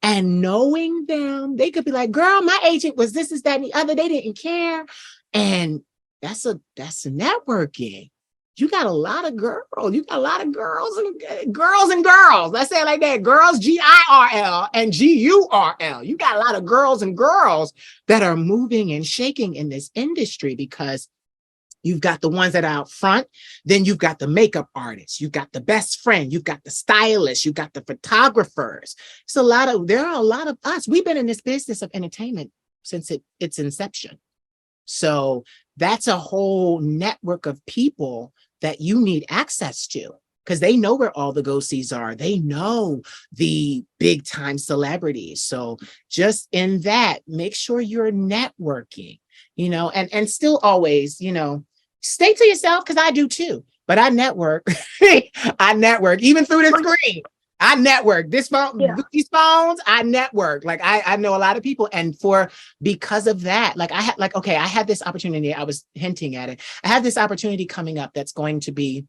And knowing them, they could be like, girl, my agent was this, that, and the other. They didn't care. And that's a networking. You got a lot of girls. You got a lot of girls and girls. Let's say it like that. Girls, GIRL and GURL. You got a lot of girls and girls that are moving and shaking in this industry, because you've got the ones that are out front. Then you've got the makeup artists. You've got the best friend. You've got the stylists. You've got the photographers. There are a lot of us. We've been in this business of entertainment since its inception. So that's a whole network of people that you need access to, because they know where all the go-sees are. They know the big time celebrities. So just in that, make sure you're networking, and still always, stay to yourself, because I do too. But I network. I network even through the screen. I network these phones. I network. I know a lot of people. And because of that, I had this opportunity. I was hinting at it. I had this opportunity coming up that's going to be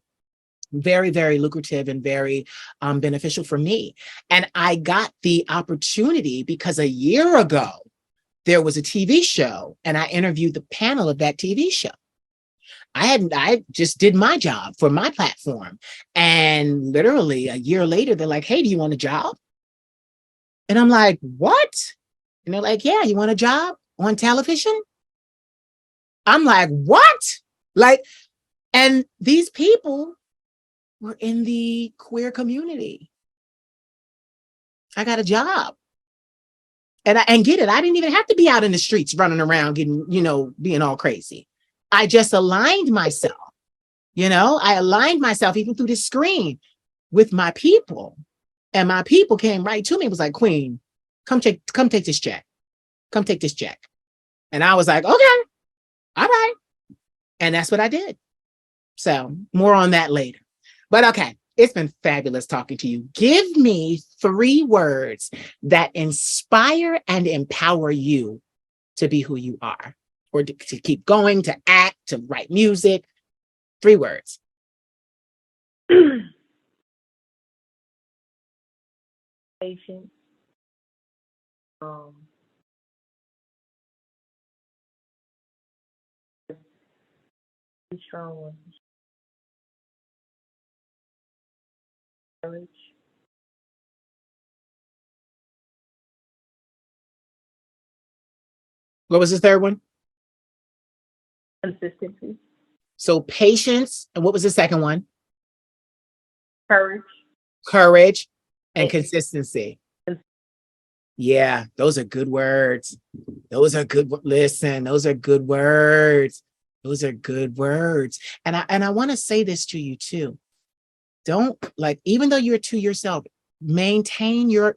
very, very lucrative and very beneficial for me. And I got the opportunity because a year ago, there was a TV show and I interviewed the panel of that TV show. I just did my job for my platform. And literally a year later, they're like, hey, do you want a job? And I'm like, what? And they're like, yeah, you want a job on television? I'm like, what? And these people were in the queer community. I got a job. And get it, I didn't even have to be out in the streets running around getting, being all crazy. I just aligned myself, I aligned myself even through the screen with my people. And my people came right to me and was like, Queen, come take this check. Come take this check. And I was like, okay, all right. And that's what I did. So more on that later. But okay, it's been fabulous talking to you. Give me 3 words that inspire and empower you to be who you are, or to keep going, to act, to write music. 3 words. Patience. Be strong. Courage. What was the 3rd one? Consistency. So patience. And what was the 2nd one? Courage. And consistency. Yeah, those are good words. Those are good. Listen, those are good words. Those are good words. And I want to say this to you too. Don't, even though you're to yourself, maintain your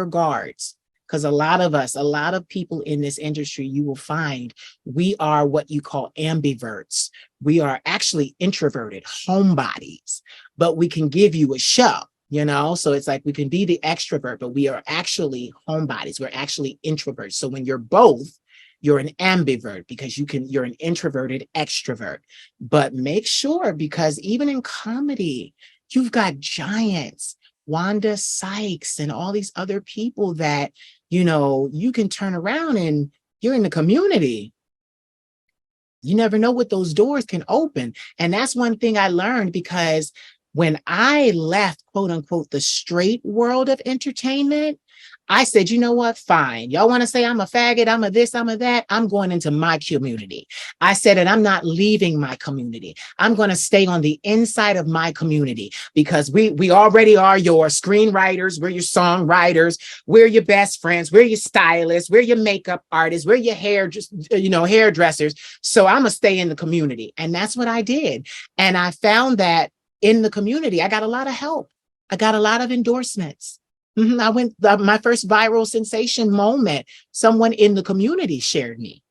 guards. Because a lot of people in this industry, you will find we are what you call ambiverts. We are actually introverted homebodies, but we can give you a show, So it's like we can be the extrovert, but we are actually homebodies. We're actually introverts. So when you're both, you're an ambivert because you're an introverted extrovert. But make sure, because even in comedy, you've got giants, Wanda Sykes and all these other people that, you can turn around and you're in the community. You never know what those doors can open. And that's one thing I learned, because when I left, quote unquote, the straight world of entertainment, I said, you know what? Fine. Y'all want to say I'm a faggot, I'm a this, I'm a that. I'm going into my community. I said, and I'm not leaving my community. I'm going to stay on the inside of my community, because we already are your screenwriters. We're your songwriters. We're your best friends. We're your stylists. We're your makeup artists. We're your hairdressers. So I'm going to stay in the community. And that's what I did. And I found that in the community, I got a lot of help. I got a lot of endorsements. I went, my first viral sensation moment, someone in the community shared me.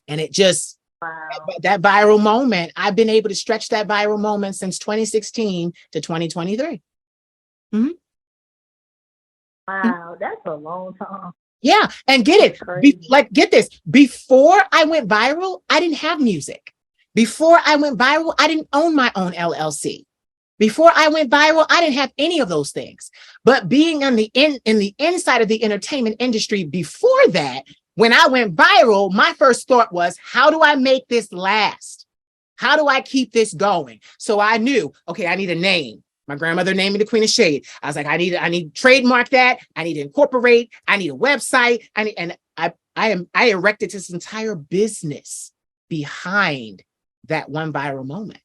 And it just, that viral moment, I've been able to stretch that viral moment since 2016 to 2023. Wow, that's a long time. Yeah. And get it, get this. Before I went viral, I didn't have music. Before I went viral, I didn't own my own LLC. Before I went viral, I didn't have any of those things. But being on the in the inside of the entertainment industry before that, when I went viral, my first thought was, how do I make this last? How do I keep this going? So I knew, okay, I need a name. My grandmother named me the Queen of Shade. I was like, I need to trademark that. I need to incorporate. I need a website. I erected this entire business behind that one viral moment.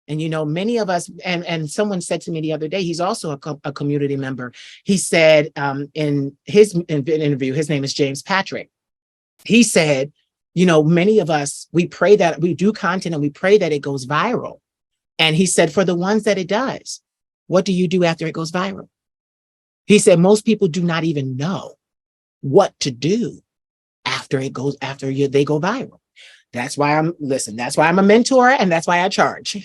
And, many of us, and someone said to me the other day, he's also a community member. He said in his interview, his name is James Patrick. He said, many of us, we pray that we do content and we pray that it goes viral. And he said, for the ones that it does, what do you do after it goes viral? He said, most people do not even know what to do after they go viral. That's why that's why I'm a mentor, and that's why I charge. So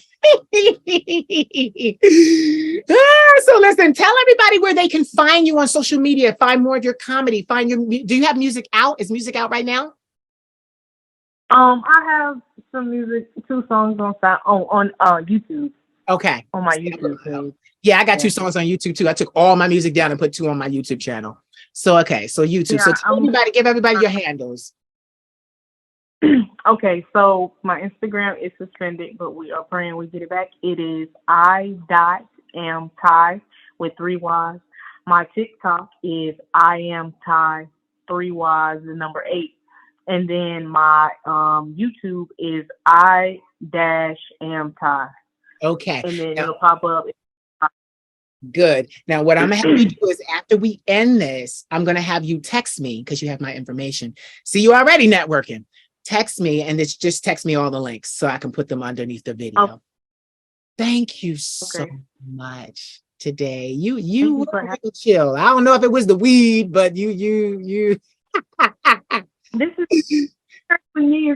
listen, tell everybody where they can find you on social media, find more of your comedy, do you have music out? Is music out right now? I have some music, 2 songs on YouTube. Okay. On my YouTube page. Yeah, I got 2 songs on YouTube too. I took all my music down and put 2 on my YouTube channel. So, okay. So YouTube. Yeah, so give everybody your handles. Okay, so my Instagram is suspended, but we are praying we get it back. It is I.am.Ty with 3 Y's. My TikTok is I.am.Ty 3 Y's, the number 8. And then my YouTube is I-am.Ty. Okay. And then it'll pop up. Good. Now, what I'm going to have you do is, after we end this, I'm going to have you text me, because you have my information. See, you already networking. Text me, and it's just text me all the links so I can put them underneath the video. Oh. Thank you so much today. You were really chill. I don't know if it was the weed, but you. This is me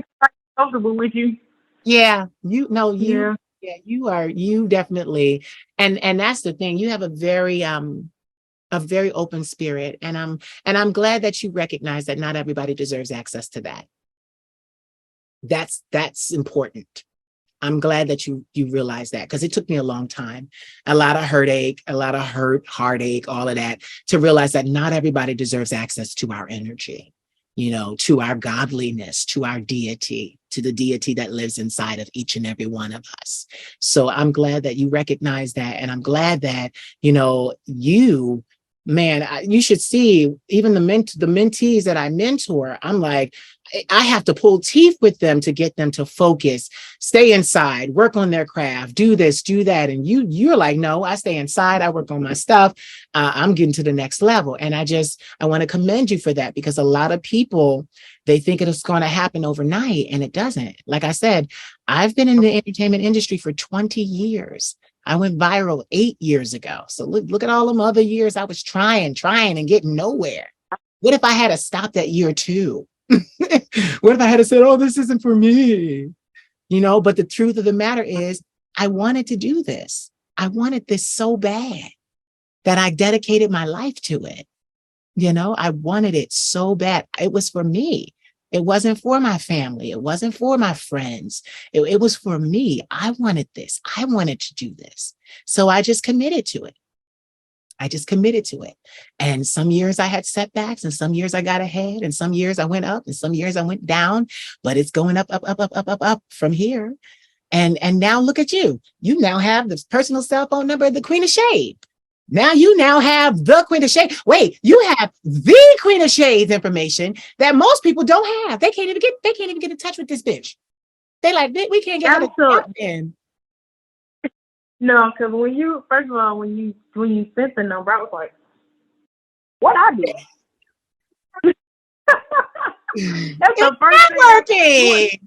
comfortable with you. Yeah, Yeah, you definitely. And that's the thing. You have a very open spirit, and I'm glad that you recognize that not everybody deserves access to that. That's important. I'm glad that you realize that, because it took me a long time, a lot of heartache, a lot of heartache, all of that, to realize that not everybody deserves access to our energy, to our godliness, to our deity, to the deity that lives inside of each and every one of us. So I'm glad that you recognize that. And I'm glad that, you should see even the mentees that I mentor. I'm like, I have to pull teeth with them to get them to focus, stay inside, work on their craft, do this, do that. And you're like, no, I stay inside. I work on my stuff. I'm getting to the next level. And I want to commend you for that, because a lot of people, they think it's going to happen overnight, and it doesn't. Like I said, I've been in the entertainment industry for 20 years. I went viral 8 years ago. So look at all them other years I was trying and getting nowhere. What if I had to stop that year 2? What if I had to say, oh, this isn't for me? But the truth of the matter is, I wanted to do this. I wanted this so bad that I dedicated my life to it. I wanted it so bad. It was for me. It wasn't for my family. It wasn't for my friends. It was for me. I wanted this. I wanted to do this. So I just committed to it. And some years I had setbacks, and some years I got ahead, and some years I went up, and some years I went down, but it's going up, up, up, up, up, up, up from here. And now look at you. You now have the personal cell phone number of the Queen of Shade. Now you have the Queen of Shade. Wait, you have the Queen of Shade's information that most people don't have. They can't even get in touch with this bitch. They like, we can't get her in. No, because when you sent the number, I was like, what I do? That's the first thing.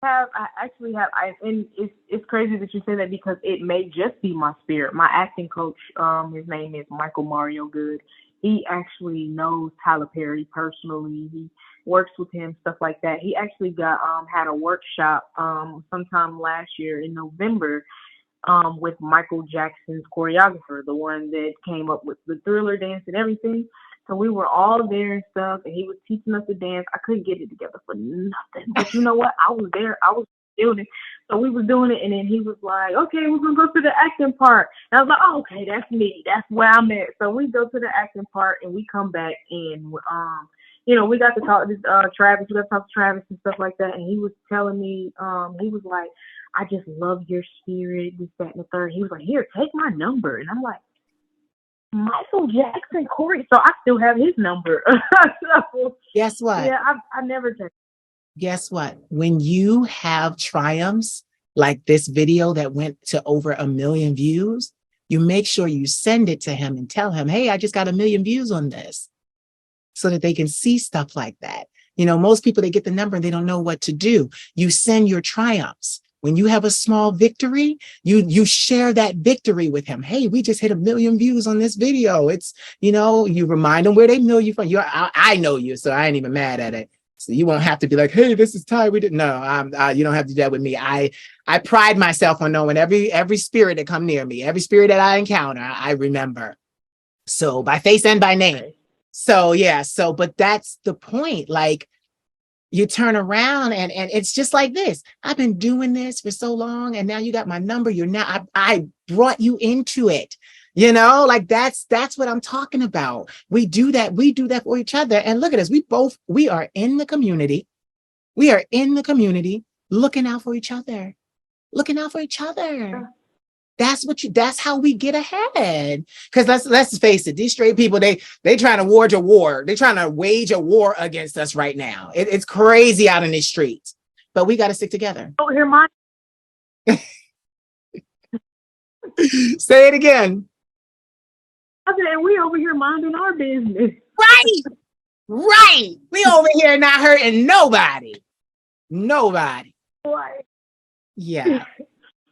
And it's crazy that you say that, because it may just be my spirit. My acting coach, his name is Michael Mario Good. He actually knows Tyler Perry personally. He works with him, stuff like that. He actually had a workshop sometime last year in November with Michael Jackson's choreographer, the one that came up with the Thriller dance and everything. So we were all there and stuff, and he was teaching us to dance. I couldn't get it together for nothing. But you know what? I was there. I was doing it. So we were doing it, and then he was like, okay, we're going to go to the acting part. And I was like, oh, okay, that's me. That's where I'm at. So we go to the acting part, and we come back, and, we got to talk to Travis. We got to talk to Travis and stuff like that. And he was telling me, he was like, I just love your spirit, this, that, and the third. He was like, here, take my number. And I'm like, Michael Jackson, Corey. So I still have his number. So, guess what? Yeah, I never take. Guess what? When you have triumphs like this video that went to over 1 million views, you make sure you send it to him and tell him, hey, I just got 1 million views on this, so that they can see stuff like that. Most people, they get the number and they don't know what to do. You send your triumphs. When you have a small victory, you share that victory with him. Hey, we just hit 1 million views on this video. It's, you remind them where they know you from. I know you, so I ain't even mad at it. So you won't have to be like, hey, this is Ty. We didn't know. You don't have to do that with me. I pride myself on knowing every spirit that come near me, every spirit that I encounter, I remember. So by face and by name. So yeah. But that's the point. Like, you turn around and it's just like this. I've been doing this for so long, and now you got my number. I brought you into it. Like that's what I'm talking about. We do that for each other. And look at us. We are in the community. We are in the community looking out for each other. That's how we get ahead. Because let's face it, these straight people, they trying to wage a war. They're trying to wage a war against us right now. It's crazy out in the streets, but we got to stick together. Oh, hear mine. Say it again. Okay, we over here minding our business. Right. We over here not hurting nobody. Right. Yeah.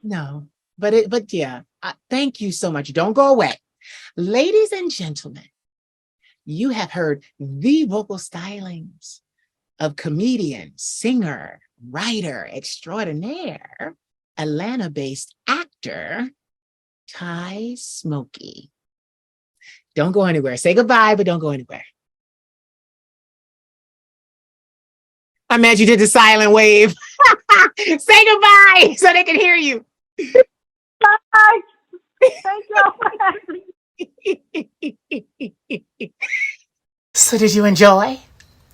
No. But yeah, thank you so much. Don't go away. Ladies and gentlemen, you have heard the vocal stylings of comedian, singer, writer extraordinaire, Atlanta-based actor, Ty Smokey. Don't go anywhere. Say goodbye, but don't go anywhere. I'm mad you did the silent wave. Say goodbye so they can hear you. Bye. Thank you. So did you enjoy?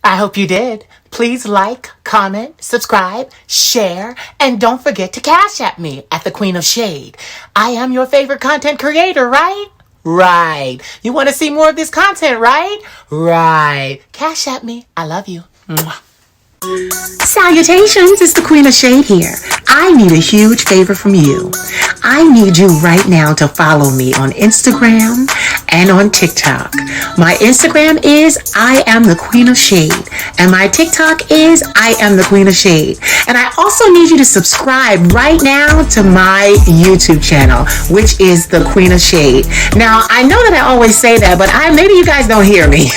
I hope you did. Please like, comment, subscribe, share, and don't forget to cash at me at the Queen of Shade. I am your favorite content creator, right? Right. You want to see more of this content, right? Right. Cash at me. I love you. Mwah. Salutations, it's the Queen of Shade here. I need a huge favor from you. I need you right now to follow me on Instagram and on TikTok. My Instagram is I am the Queen of Shade, and my TikTok is I am the Queen of Shade. And I also need you to subscribe right now to my YouTube channel, which is the Queen of Shade. Now, I know that I always say that, but maybe you guys don't hear me.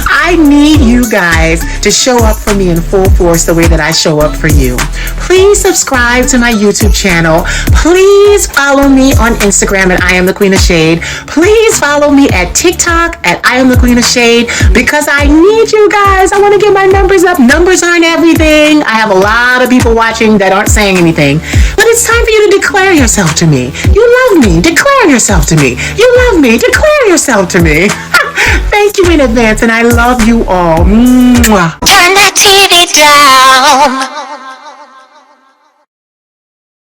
I need you guys to show up for me in full force the way that I show up for you. Please subscribe to my YouTube channel. Please follow me on Instagram at I Am the Queen of Shade. Please follow me at TikTok at I Am the Queen of Shade, because I need you guys. I want to get my numbers up. Numbers aren't everything. I have a lot of people watching that aren't saying anything. But it's time for you to declare yourself to me. You love me. Declare yourself to me. You love me. Declare yourself to me. Thank you in advance, and I love you all. Mwah. Turn that TV down.